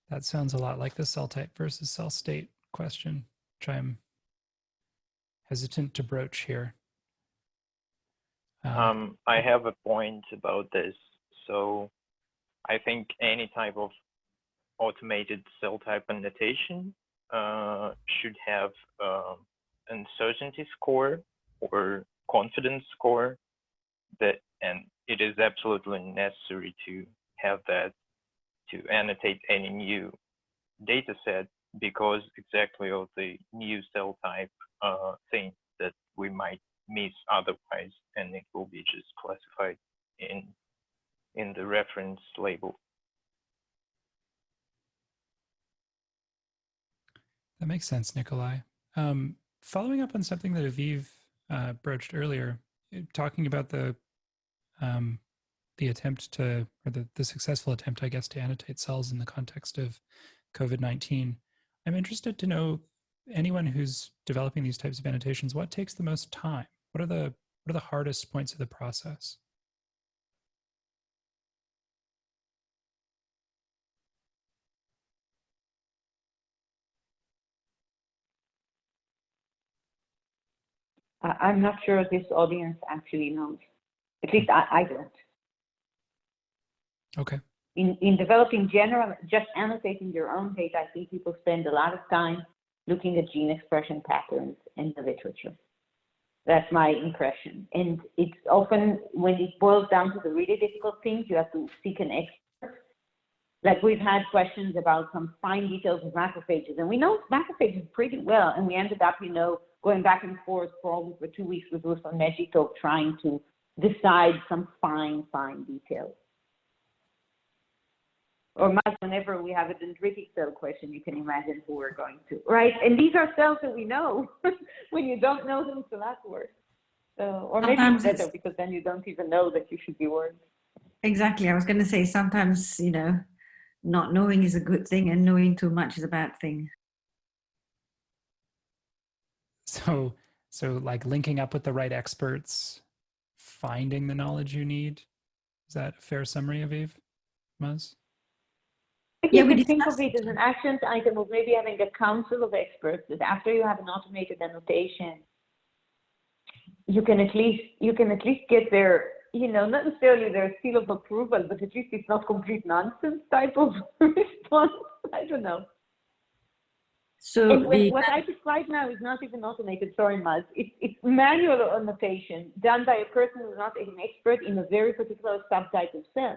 That sounds a lot like the cell type versus cell state question, which I'm hesitant to broach here. I have a point about this. So I think any type of automated cell type annotation should have uncertainty score or confidence score, and it is absolutely necessary to have that to annotate any new data set, because exactly of the new cell type thing that we might miss otherwise, and it will be just classified in the reference label. That makes sense, Nikolai. Following up on something that Aviv broached earlier, talking about the attempt to, or the successful attempt, I guess, to annotate cells in the context of COVID-19. I'm interested to know, anyone who's developing these types of annotations, what takes the most time? What are the hardest points of the process? I'm not sure this audience actually knows. At least I don't. Okay. In developing just annotating your own data, I think people spend a lot of time looking at gene expression patterns in the literature. That's my impression. And it's often, when it boils down to the really difficult things, you have to seek an expert. Like, we've had questions about some fine details of macrophages, and we know macrophages pretty well, and we ended up, going back and forth probably for 2 weeks with Ruth and Megito trying to decide some fine details. Or whenever we have a dendritic cell question, you can imagine who we're going to, right? And these are cells that we know. When you don't know them, it's a lot worse. Or maybe it's better, because then you don't even know that you should be worried. Exactly. I was going to say, sometimes, not knowing is a good thing and knowing too much is a bad thing. So like linking up with the right experts, finding the knowledge you need. Is that a fair summary, Aviv? Maz? You can think of it as an action item of maybe having a council of experts that after you have an automated annotation, you can at least get their, not necessarily their seal of approval, but at least it's not complete nonsense type of response. I don't know. So And what I describe now is not even automated, sorry, Maz. It's manual annotation done by a person who's not an expert in a very particular subtype of cell.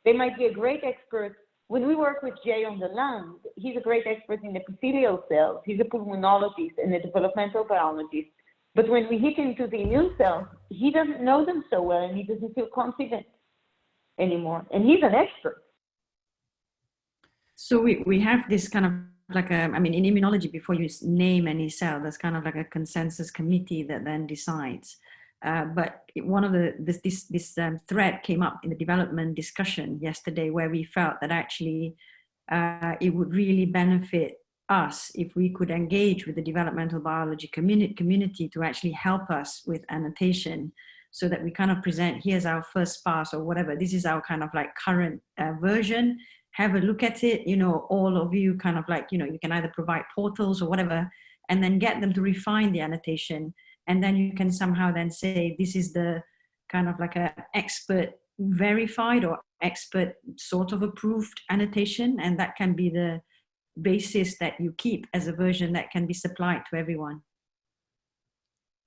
They might be a great expert. When we work with Jay on the lung, he's a great expert in epithelial cells. He's a pulmonologist and a developmental biologist. But when we hit into the immune cells, he doesn't know them so well and he doesn't feel confident anymore. And he's an expert. So we have this kind of like a, I mean, in immunology, before you name any cell, there's kind of like a consensus committee that then decides. But one of this thread came up in the development discussion yesterday, where we felt that actually it would really benefit us if we could engage with the developmental biology community to actually help us with annotation, so that we kind of present, here's our first pass or whatever. This is our kind of like current version. Have a look at it, you know, all of you kind of like, you know, you can either provide portals or whatever, and then get them to refine the annotation. And then you can somehow then say, this is the kind of like a expert verified or expert sort of approved annotation. And that can be the basis that you keep as a version that can be supplied to everyone.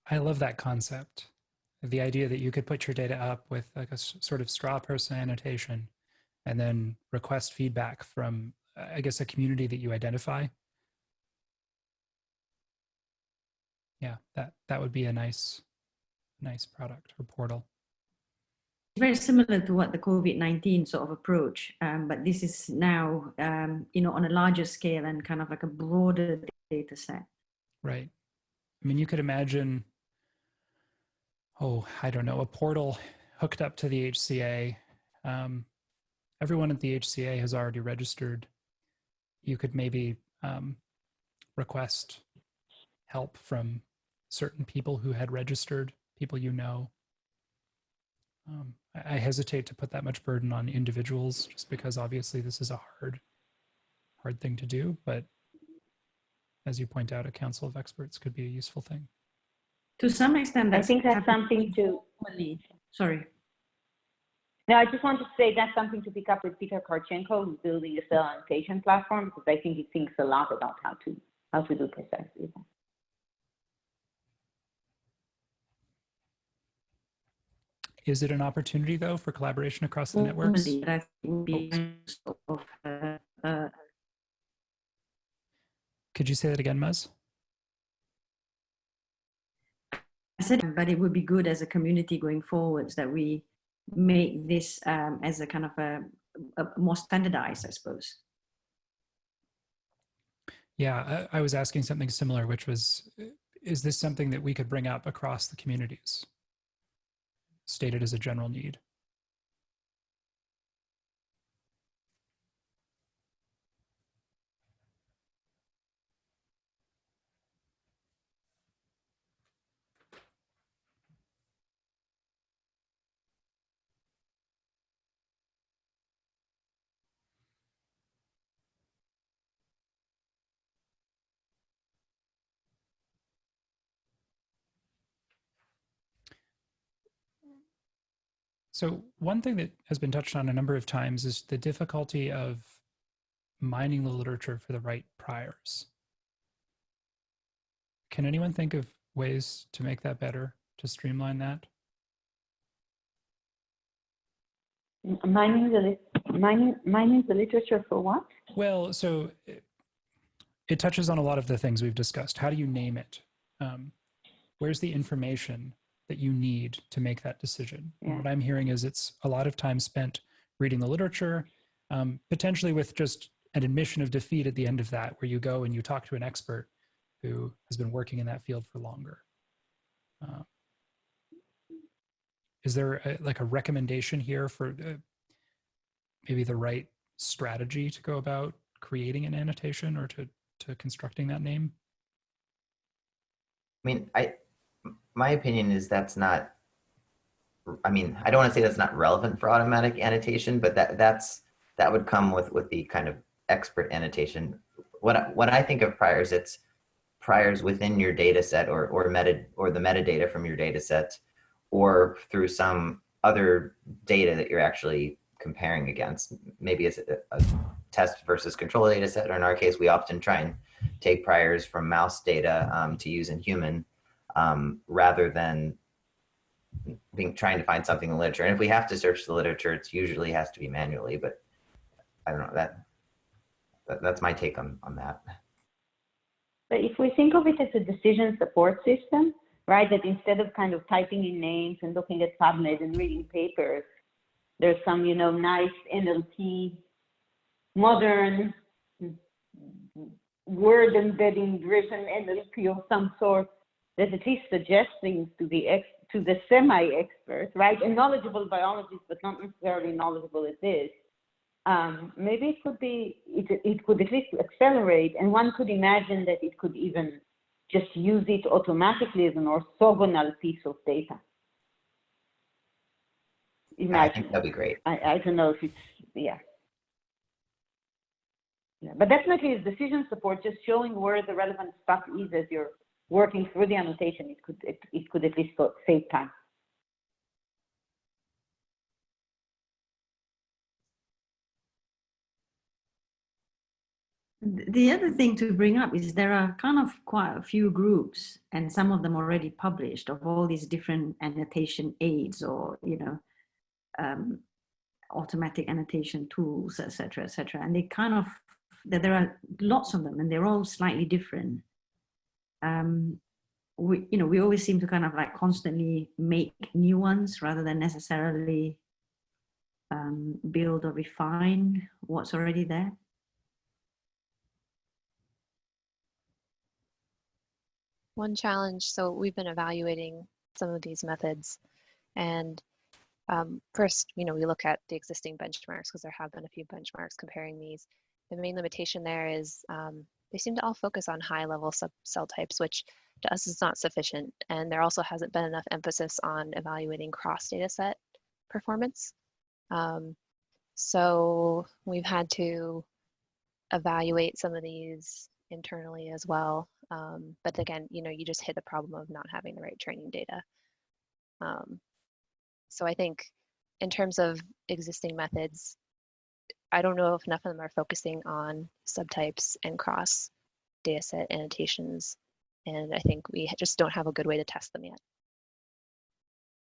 I love that concept. The idea that you could put your data up with like a sort of straw person annotation and then request feedback from, I guess, a community that you identify. Yeah, that would be a nice product or portal. It's very similar to what the COVID-19 sort of approach, but this is now, you know, on a larger scale and kind of like a broader data set. Right. I mean, you could imagine, I don't know, a portal hooked up to the HCA. Everyone at the HCA has already registered. You could maybe request help from certain people who had registered, people you know. I hesitate to put that much burden on individuals, just because obviously this is a hard thing to do. But as you point out, a council of experts could be a useful thing. To some extent, I think that's something to. Sorry. No, I just wanted to say that's something to pick up with Peter Karchenko, who's building a cell annotation platform, because I think he thinks a lot about how to do precisely that. Is it an opportunity, though, for collaboration across the networks? Could you say that again, Muz? I said, but it would be good as a community going forwards that we make this as a kind of a more standardized, I suppose. Yeah, I was asking something similar, which was, is this something that we could bring up across the communities, stated as a general need? So one thing that has been touched on a number of times is the difficulty of mining the literature for the right priors. Can anyone think of ways to make that better, to streamline that? Mining the literature for what? Well, so it touches on a lot of the things we've discussed. How do you name it? Where's the information that you need to make that decision? Yeah. What I'm hearing is it's a lot of time spent reading the literature, potentially with just an admission of defeat at the end of that, where you go and you talk to an expert who has been working in that field for longer. Is there like a recommendation here for maybe the right strategy to go about creating an annotation or to constructing that name? I mean, my opinion is that's not, I mean, I don't want to say that's not relevant for automatic annotation, but that would come with the kind of expert annotation. When I think of priors, it's priors within your data set or the metadata from your data set, or through some other data that you're actually comparing against. Maybe it's a test versus control data set, or in our case, we often try and take priors from mouse data to use in human rather than trying to find something in the literature. And if we have to search the literature, it usually has to be manually, but I don't know, that's my take on that. But if we think of it as a decision support system, right, that instead of kind of typing in names and looking at PubMed and reading papers, there's some, you know, nice NLP, modern word embedding driven NLP of some sort that at least suggests things to the semi-expert, right, and knowledgeable biologists, but not necessarily knowledgeable at this. Maybe it could be, it could at least accelerate, and one could imagine that it could even just use it automatically as an orthogonal piece of data. Imagine. I think that'd be great. I don't know if it's, yeah. But definitely it's decision support, just showing where the relevant stuff is as you're working through the annotation. It could at least save time. The other thing to bring up is there are kind of quite a few groups, and some of them already published, of all these different annotation aids or, you know, automatic annotation tools, etc., etc. And they kind of, there are lots of them, and they're all slightly different. We always seem to kind of like constantly make new ones rather than necessarily build or refine what's already there. One challenge, so we've been evaluating some of these methods, and first, we look at the existing benchmarks because there have been a few benchmarks comparing these. The main limitation there is they seem to all focus on high-level cell types, which to us is not sufficient, and there also hasn't been enough emphasis on evaluating cross-data set performance. So we've had to evaluate some of these internally as well. But again, you just hit the problem of not having the right training data. So I think in terms of existing methods, I don't know if enough of them are focusing on subtypes and cross data set annotations. And I think we just don't have a good way to test them yet.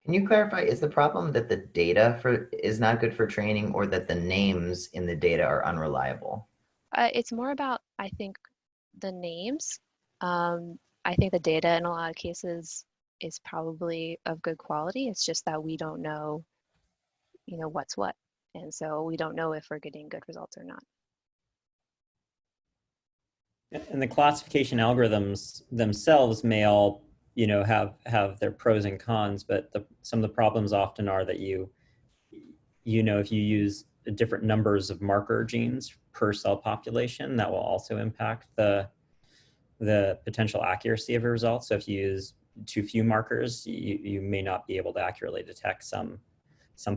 Can you clarify, is the problem that the data is not good for training, or that the names in the data are unreliable? It's more about, I think, the names. I think the data in a lot of cases is probably of good quality. It's just that we don't know, what's what. And so we don't know if we're getting good results or not. And the classification algorithms themselves may all, have their pros and cons, but some of the problems often are that if you use different numbers of marker genes per cell population, that will also impact the potential accuracy of your results. So if you use too few markers, you may not be able to accurately detect some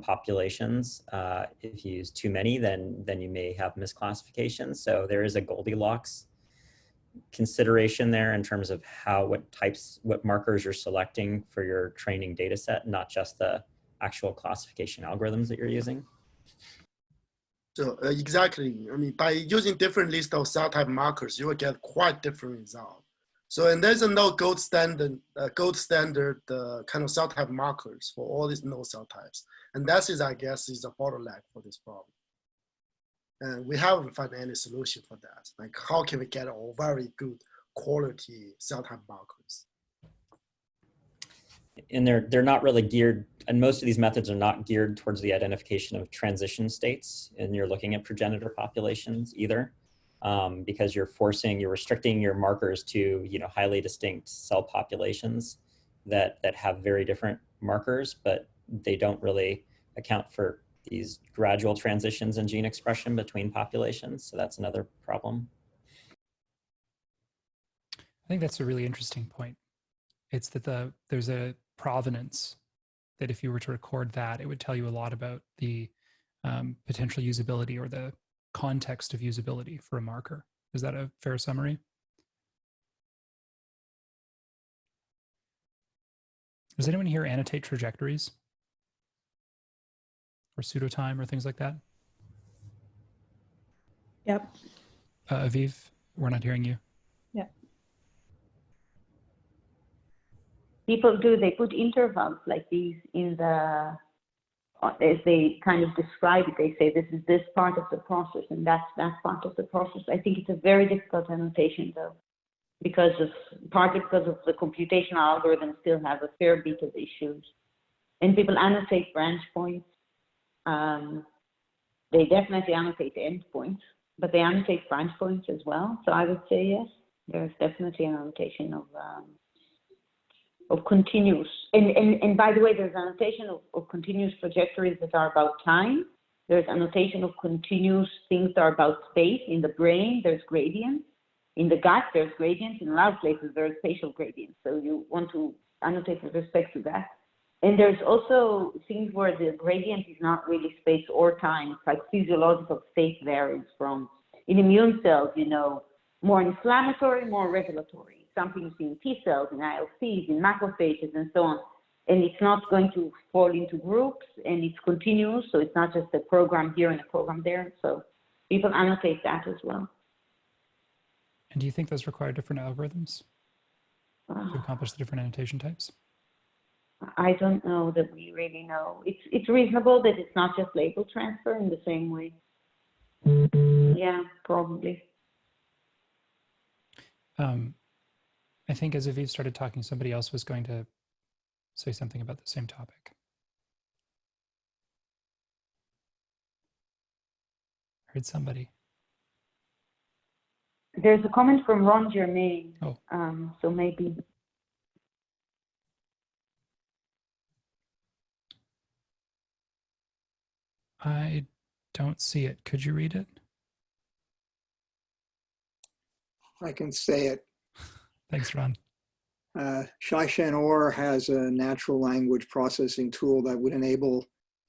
populations. If you use too many, then you may have misclassifications. So there is a Goldilocks consideration there in terms of what markers you're selecting for your training data set, not just the actual classification algorithms that you're using. So exactly, I mean, by using different list of cell type markers, you will get quite different results. So, and there's no gold standard kind of cell type markers for all these no cell types. And that is, I guess, is a bottleneck for this problem. And we haven't found any solution for that. Like, how can we get a very good quality cell type markers? And they're not really geared, and most of these methods are not geared towards the identification of transition states, and you're looking at progenitor populations either, because you're restricting your markers to highly distinct cell populations that have very different markers, but they don't really account for these gradual transitions in gene expression between populations. So that's another problem. I think that's a really interesting point. It's that there's a provenance that if you were to record that, it would tell you a lot about the potential usability or the context of usability for a marker. Is that a fair summary? Does anyone here annotate trajectories? or pseudotime or things like that? Yep. Aviv, we're not hearing you. Yep. People do, they put intervals like these in the, as they kind of describe it, they say this is this part of the process and that's that part of the process. I think it's a very difficult annotation though, partly because of the computational algorithm still have a fair bit of issues. And people annotate branch points. They definitely annotate endpoints, but they annotate branch points as well. So I would say yes, there's definitely an annotation of continuous. And by the way, there's annotation of continuous trajectories that are about time. There's annotation of continuous things that are about space. In the brain, there's gradients. In the gut, there's gradients. In a lot of places, there's spatial gradients. So you want to annotate with respect to that. And there's also things where the gradient is not really space or time. It's like physiological state varies from, in immune cells, you know, more inflammatory, more regulatory. Something you see in T cells, in ILCs, in macrophages, and so on. And it's not going to fall into groups, and it's continuous, so it's not just a program here and a program there. So people annotate that as well. And do you think those require different algorithms to accomplish the different annotation types? I don't know that we really know. It's reasonable that it's not just label transfer in the same way. Yeah, probably. I think as Aviv started talking, somebody else was going to say something about the same topic. I heard somebody. There's a comment from Ron Germain. Oh. So maybe. I don't see it. Could you read it? I can say it. Thanks, Ron. Shai-Shan Or has a natural language processing tool that would enable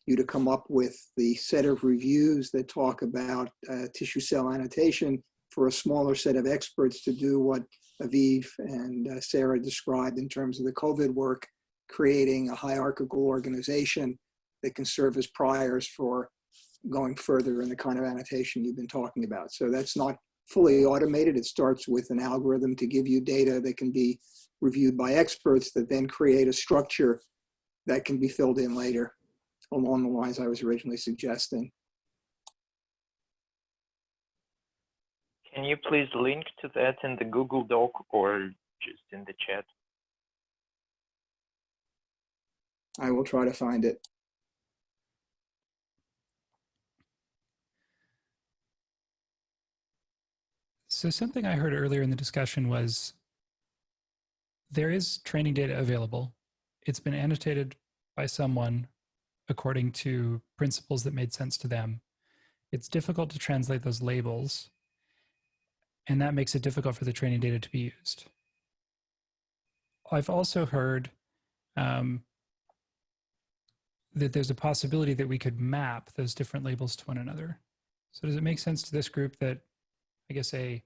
you to come up with the set of reviews that talk about tissue cell annotation for a smaller set of experts to do what Aviv and Sarah described in terms of the COVID work, creating a hierarchical organization that can serve as priors for going further in the kind of annotation you've been talking about. So that's not fully automated. It starts with an algorithm to give you data that can be reviewed by experts that then create a structure that can be filled in later along the lines I was originally suggesting. Can you please link to that in the Google Doc or just in the chat? I will try to find it. So something I heard earlier in the discussion was there is training data available. It's been annotated by someone according to principles that made sense to them. It's difficult to translate those labels, and that makes it difficult for the training data to be used. I've also heard that there's a possibility that we could map those different labels to one another. So does it make sense to this group that, I guess, a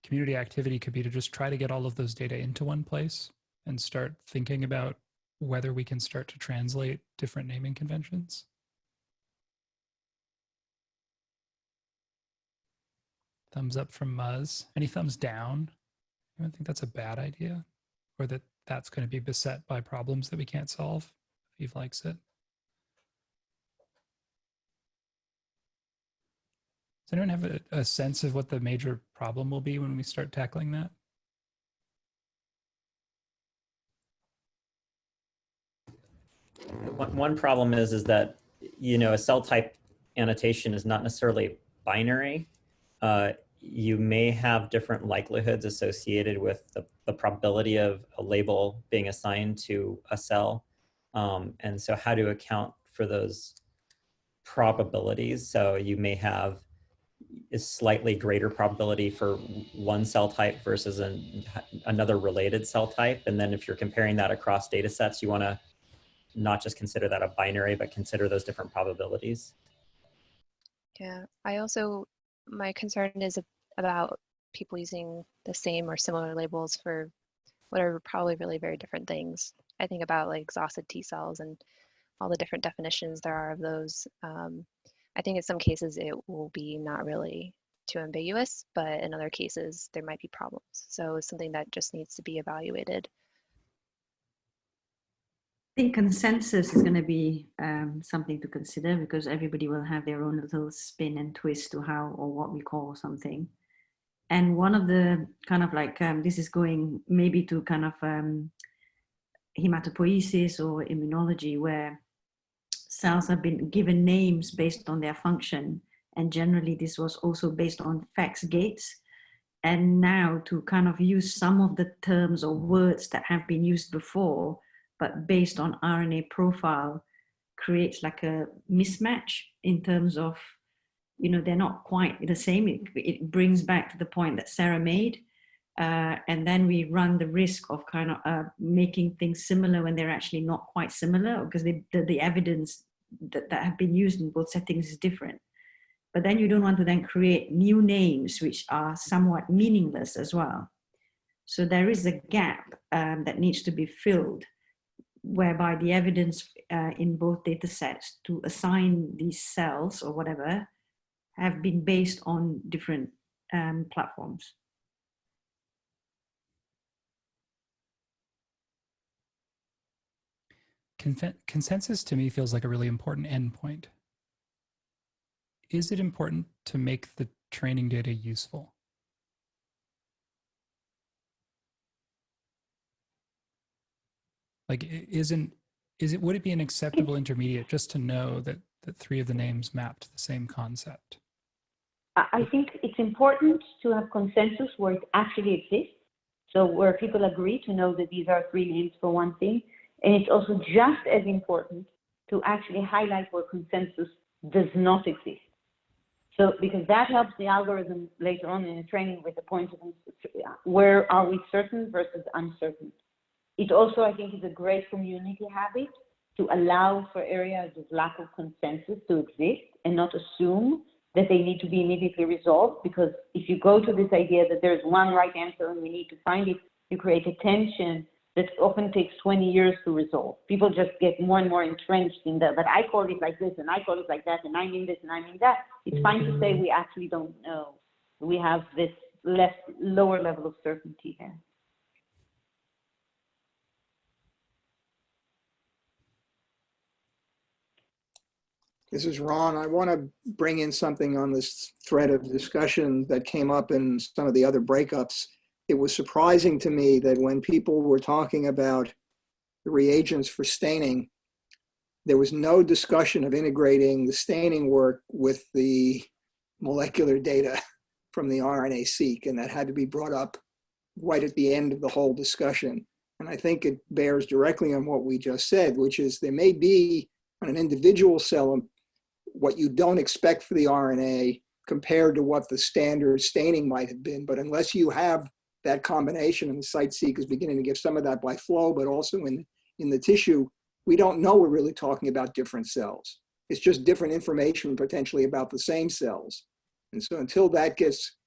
community activity could be to just try to get all of those data into one place and start thinking about whether we can start to translate different naming conventions? Thumbs up from Muzz. Any thumbs down? I don't think that's a bad idea, or that that's going to be beset by problems that we can't solve. Eve likes it. Does anyone have a sense of what the major problem will be when we start tackling that? One problem is that, you know, a cell type annotation is not necessarily binary. You may have different likelihoods associated with the probability of a label being assigned to a cell. And so how to account for those probabilities. So you may have a slightly greater probability for one cell type versus another related cell type. And then if you're comparing that across data sets, you want to not just consider that a binary, but consider those different probabilities. Yeah, my concern is about people using the same or similar labels for what are probably really very different things. I think about like exhausted T cells and all the different definitions there are of those. I think in some cases it will be not really too ambiguous, but in other cases there might be problems. So it's something that just needs to be evaluated. I think consensus is going to be something to consider, because everybody will have their own little spin and twist to how or what we call something. And one of the kind of like, this is going maybe to kind of hematopoiesis or immunology, where cells have been given names based on their function. And generally this was also based on fax gates. And now to kind of use some of the terms or words that have been used before, but based on RNA profile, creates like a mismatch in terms of, you know, they're not quite the same. It brings back to the point that Sarah made. And then we run the risk of kind of making things similar when they're actually not quite similar, because the evidence that have been used in both settings is different. But then you don't want to then create new names which are somewhat meaningless as well. So there is a gap that needs to be filled, whereby the evidence in both data sets to assign these cells or whatever have been based on different platforms. Consensus to me feels like a really important endpoint. Is it important to make the training data useful? Like, would it be an acceptable intermediate just to know that 3 of the names map to the same concept? I think it's important to have consensus where it actually exists. So where people agree to know that these are 3 names for one thing. And it's also just as important to actually highlight where consensus does not exist. So because that helps the algorithm later on in the training with the point of where are we certain versus uncertain. It also, I think, is a great community habit to allow for areas of lack of consensus to exist and not assume that they need to be immediately resolved. Because if you go to this idea that there's one right answer and we need to find it, you create a tension that often takes 20 years to resolve. People just get more and more entrenched in that, but I call it like this and I call it like that and I mean this and I mean that. It's fine to say we actually don't know. We have this lower level of certainty here. This is Ron. I want to bring in something on this thread of discussion that came up in some of the other breakups. It was surprising to me that when people were talking about the reagents for staining, there was no discussion of integrating the staining work with the molecular data from the RNA-seq, and that had to be brought up right at the end of the whole discussion. And I think it bears directly on what we just said, which is there may be on an individual cell what you don't expect for the RNA compared to what the standard staining might have been. But unless you have that combination, and the site-seq is beginning to give some of that by flow, but also in the tissue, we don't know we're really talking about different cells. It's just different information potentially about the same cells. And so until that gets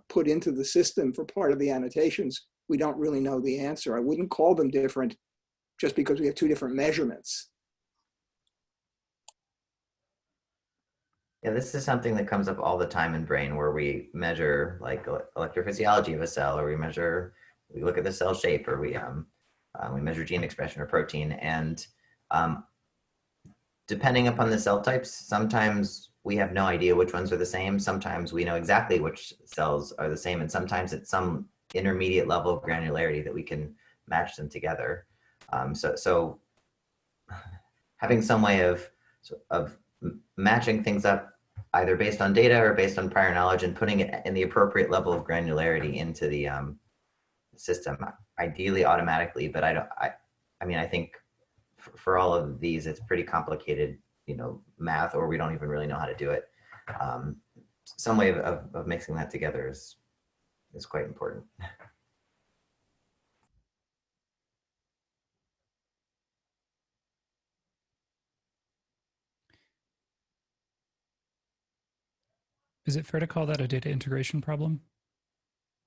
put into the system for part of the annotations, we don't really know the answer. I wouldn't call them different just because we have 2 different measurements. Yeah, this is something that comes up all the time in brain, where we measure like electrophysiology of a cell, or we look at the cell shape, or we measure gene expression or protein. And depending upon the cell types, sometimes we have no idea which ones are the same. Sometimes we know exactly which cells are the same. And sometimes it's some intermediate level of granularity that we can match them together. So having some way of matching things up either based on data or based on prior knowledge and putting it in the appropriate level of granularity into the system, ideally automatically. But I think for all of these, it's pretty complicated, math, or we don't even really know how to do it. Some way of mixing that together is quite important. Is it fair to call that a data integration problem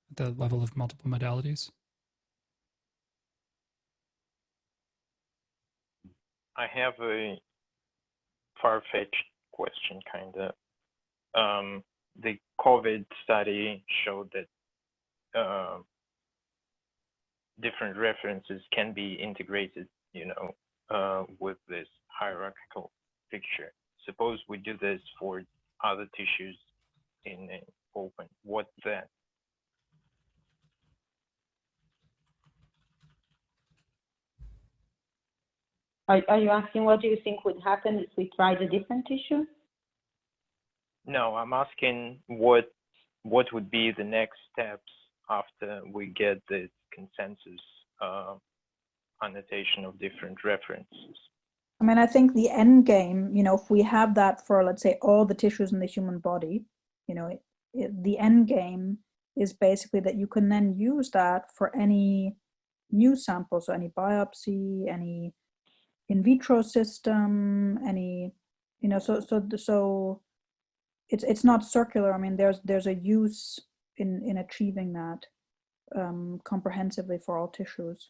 at the level of multiple modalities? I have a far-fetched question, kind of. The COVID study showed that different references can be integrated, with this hierarchical picture. Suppose we do this for other tissues in an open. What's that? Are you asking what do you think would happen if we tried a different tissue? No, I'm asking what would be the next steps after we get this consensus annotation of different references. I mean, I think the end game, if we have that for, let's say, all the tissues in the human body, the end game is basically that you can then use that for any new sample, so any biopsy, any in vitro system, any, so it's not circular. I mean, there's a use in achieving that comprehensively for all tissues.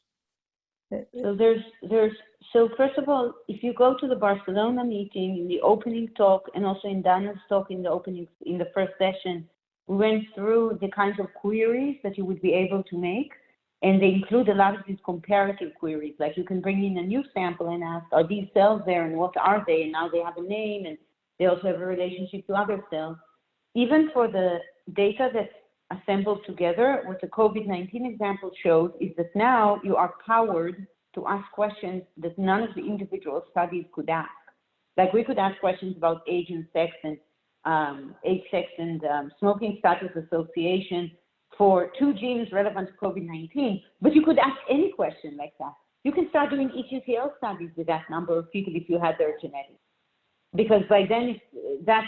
So first of all, if you go to the Barcelona meeting, in the opening talk, and also in Dana's talk in the first session, we went through the kinds of queries that you would be able to make, and they include a lot of these comparative queries. Like you can bring in a new sample and ask, are these cells there, and what are they? And now they have a name, and they also have a relationship to other cells. Even for the data that's assembled together, what the COVID-19 example shows is that now you are powered to ask questions that none of the individual studies could ask. Like we could ask questions about age and sex and smoking status association for 2 genes relevant to COVID-19, but you could ask any question like that. You can start doing EQTL studies with that number of people if you had their genetics. Because by then, that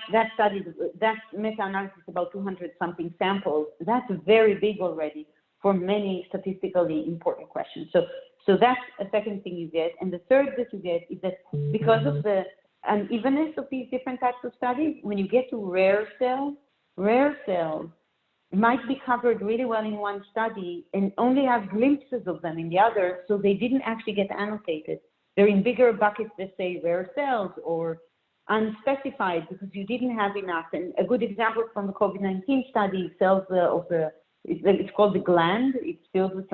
meta-analysis about 200-something samples, that's very big already for many statistically important questions. So that's a second thing you get. And the third that you get is that because of the unevenness of these different types of studies, when you get to rare cells might be covered really well in one study and only have glimpses of them in the other, so they didn't actually get annotated. They're in bigger buckets that say rare cells or unspecified because you didn't have enough. And a good example from the COVID-19 study, cells it's called the gland. It's filled with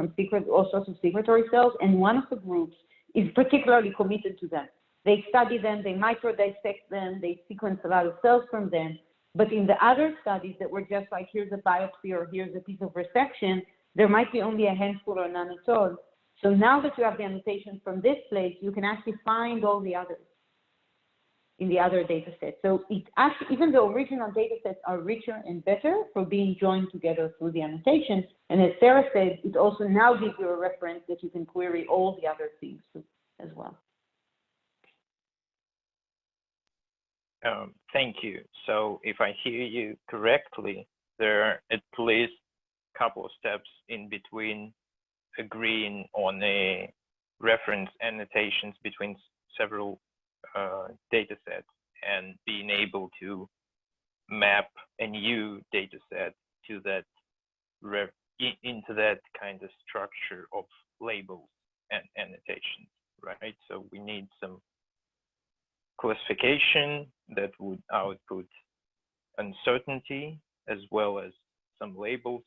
all sorts of secretory cells, and one of the groups is particularly committed to them. They study them, they microdissect them, they sequence a lot of cells from them. But in the other studies that were just like, here's a biopsy or here's a piece of resection, there might be only a handful or none at all. So now that you have the annotation from this place, you can actually find all the others in the other data sets. So it actually, even the original data sets are richer and better for being joined together through the annotation. And as Sarah said, it also now gives you a reference that you can query all the other things as well. Thank you. So if I hear you correctly, there are at least a couple of steps in between agreeing on a reference annotations between several data sets and being able to map a new data set to that into that kind of structure of labels and annotations, right? So we need some classification that would output uncertainty as well as some labels,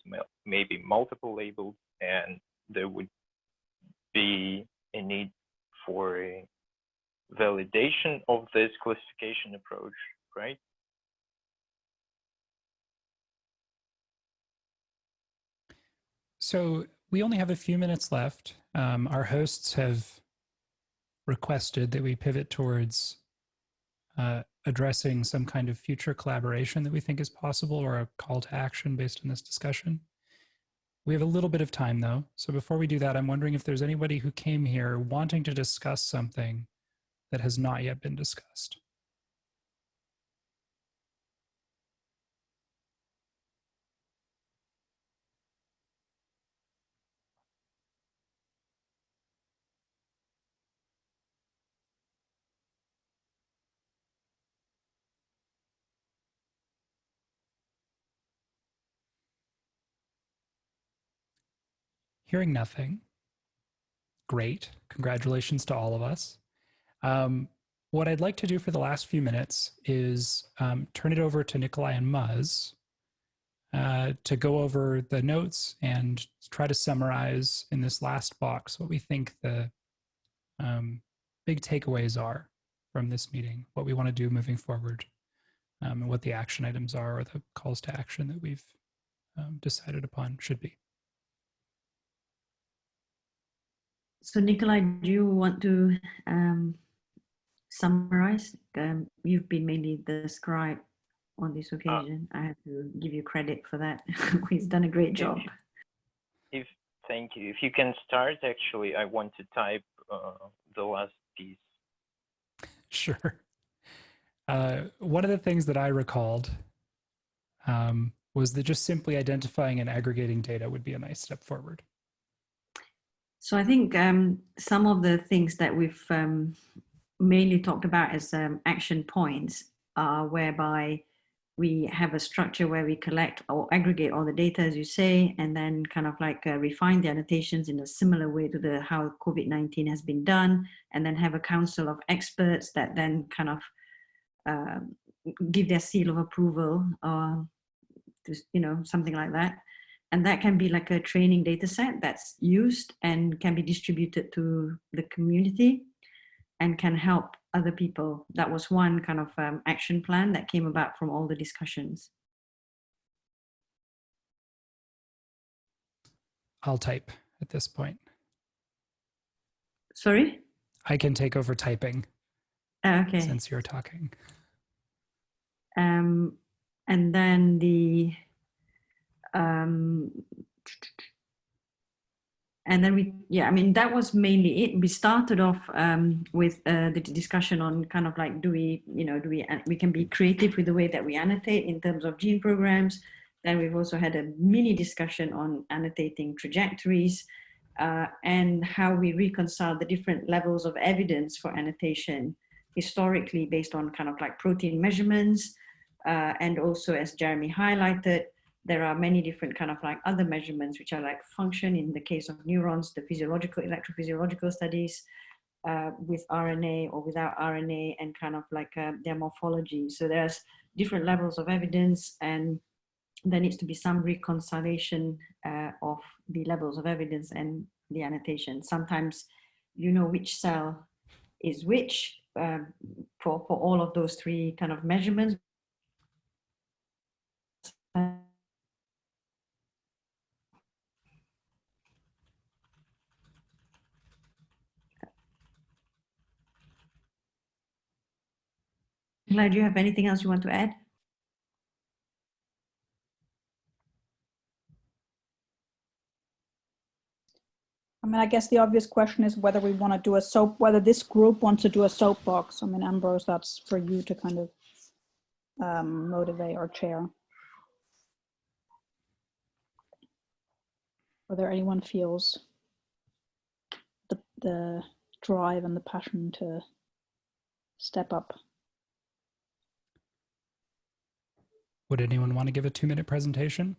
maybe multiple labels, and there would be a need for a validation of this classification approach, right? So we only have a few minutes left. Our hosts have requested that we pivot towards addressing some kind of future collaboration that we think is possible, or a call to action based on this discussion. We have a little bit of time though. So before we do that, I'm wondering if there's anybody who came here wanting to discuss something that has not yet been discussed. Hearing nothing. Great. Congratulations to all of us. What I'd like to do for the last few minutes is turn it over to Nikolai and Muzz to go over the notes and try to summarize in this last box what we think the big takeaways are from this meeting, what we want to do moving forward, and what the action items are or the calls to action that we've decided upon should be. So Nikolai, do you want to summarize? You've been mainly the scribe on this occasion. I have to give you credit for that. He's done a great job. Thank you. If you can start, actually, I want to type the last piece. Sure. One of the things that I recalled was that just simply identifying and aggregating data would be a nice step forward. So I think some of the things that we've mainly talked about as action points are whereby we have a structure where we collect or aggregate all the data, as you say, and then kind of like refine the annotations in a similar way to how COVID-19 has been done, and then have a council of experts that then kind of give their seal of approval, or something like that. And that can be like a training data set that's used and can be distributed to the community and can help other people. That was one kind of action plan that came about from all the discussions. I'll type at this point. Sorry? I can take over typing. Okay. Since you're talking. And then that was mainly it. We started off with the discussion on kind of like, we can be creative with the way that we annotate in terms of gene programs. Then we've also had a mini discussion on annotating trajectories and how we reconcile the different levels of evidence for annotation historically based on kind of like protein measurements. And also, as Jeremy highlighted, there are many different kind of like other measurements, which are like function in the case of neurons, the physiological, electrophysiological studies with RNA or without RNA, and kind of like their morphology. So there's different levels of evidence, and there needs to be some reconciliation of the levels of evidence and the annotation. Sometimes you know which cell is which for all of those three kind of measurements. Nikolai, do you have anything else you want to add? I mean, I guess the obvious question is whether we want to do whether this group wants to do a soapbox. I mean, Ambrose, that's for you to kind of motivate or chair. Whether anyone feels the drive and the passion to step up. Would anyone want to give a 2-minute presentation?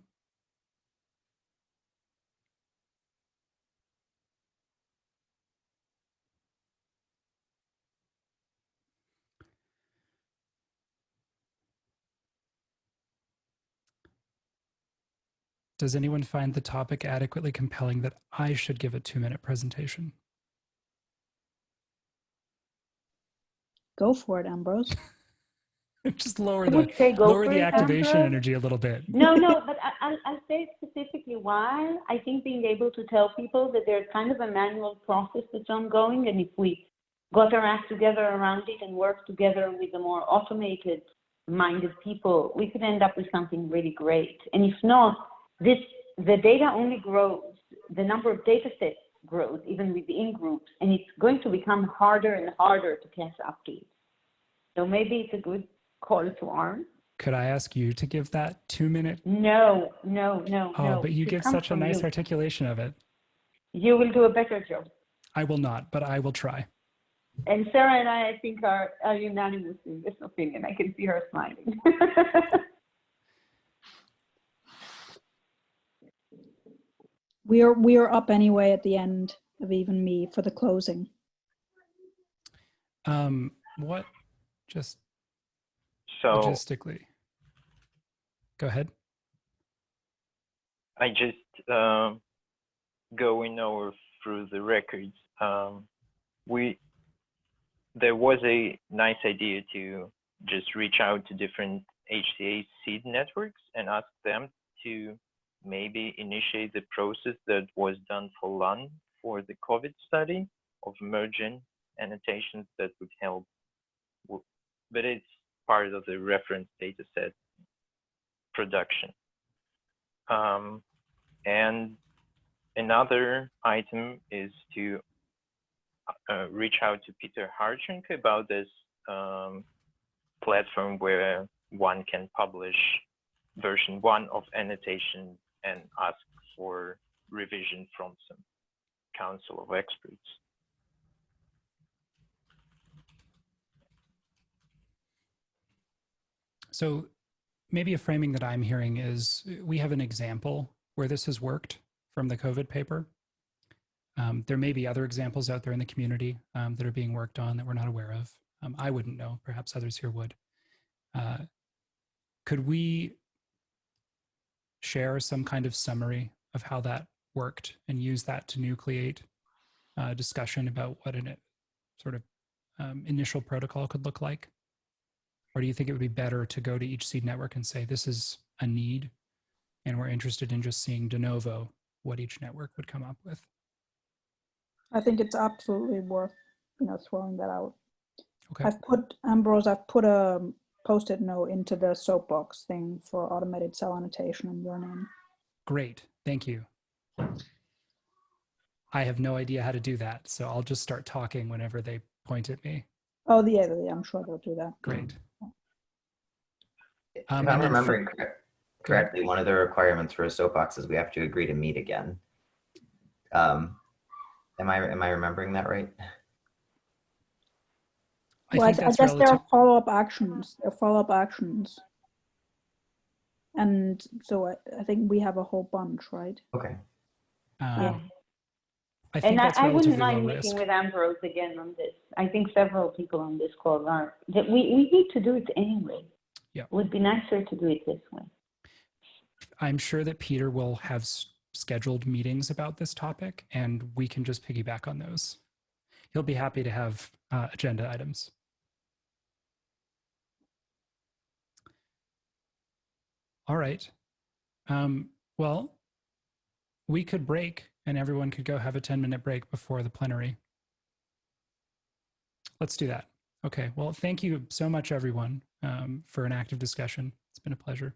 Does anyone find the topic adequately compelling that I should give a 2-minute presentation? Go for it, Ambrose. Just lower the activation energy a little bit. No, but I'll say specifically why. I think being able to tell people that there's kind of a manual process that's ongoing, and if we got our act together around it and work together with the more automated minded people, we could end up with something really great. And if not, the data only grows, the number of data sets grows, even within groups, and it's going to become harder and harder to catch up to it. So maybe it's a good call to arms. Could I ask you to give that 2-minute? No. Oh, but you give such a nice articulation of it. You will do a better job. I will not, but I will try. And Sarah and I think, are unanimous in this opinion. I can see her smiling. We are up anyway at the end of even me for the closing. What, just So logistically? Go ahead. I just going over through the records. There was a nice idea to just reach out to different HCA seed networks and ask them to maybe initiate the process that was done for lung for the COVID study of merging annotations that would help. But it's part of the reference data set production. And another item is to reach out to Peter Harchenk about this platform where one can publish version 1 of annotation and ask for revision from some council of experts. So maybe a framing that I'm hearing is we have an example where this has worked from the COVID paper. There may be other examples out there in the community that are being worked on that we're not aware of. I wouldn't know, perhaps others here would. Could we share some kind of summary of how that worked and use that to nucleate discussion about what a sort of initial protocol could look like? Or do you think it would be better to go to each seed network and say, this is a need, and we're interested in just seeing de novo what each network would come up with? I think it's absolutely worth, throwing that out. Okay. I've put a Post-it note into the soapbox thing for automated cell annotation in your name. Great, thank you. I have no idea how to do that, so I'll just start talking whenever they point at me. Oh, yeah, I'm sure they'll do that. Great. If I'm remembering correctly, one of the requirements for a soapbox is we have to agree to meet again. Am I remembering that right? I guess there are follow-up actions. And so I think we have a whole bunch, right? Okay. Yeah. I think that's I wouldn't relatively low mind risk. meeting with Ambrose again on this. I think several people on this call are. That we need to do it anyway. Yeah. It would be nicer to do it this way. I'm sure that Peter will have scheduled meetings about this topic, and we can just piggyback on those. He'll be happy to have agenda items. All right. Well, we could break and everyone could go have a 10-minute break before the plenary. Let's do that. Okay, well, thank you so much, everyone, for an active discussion. It's been a pleasure.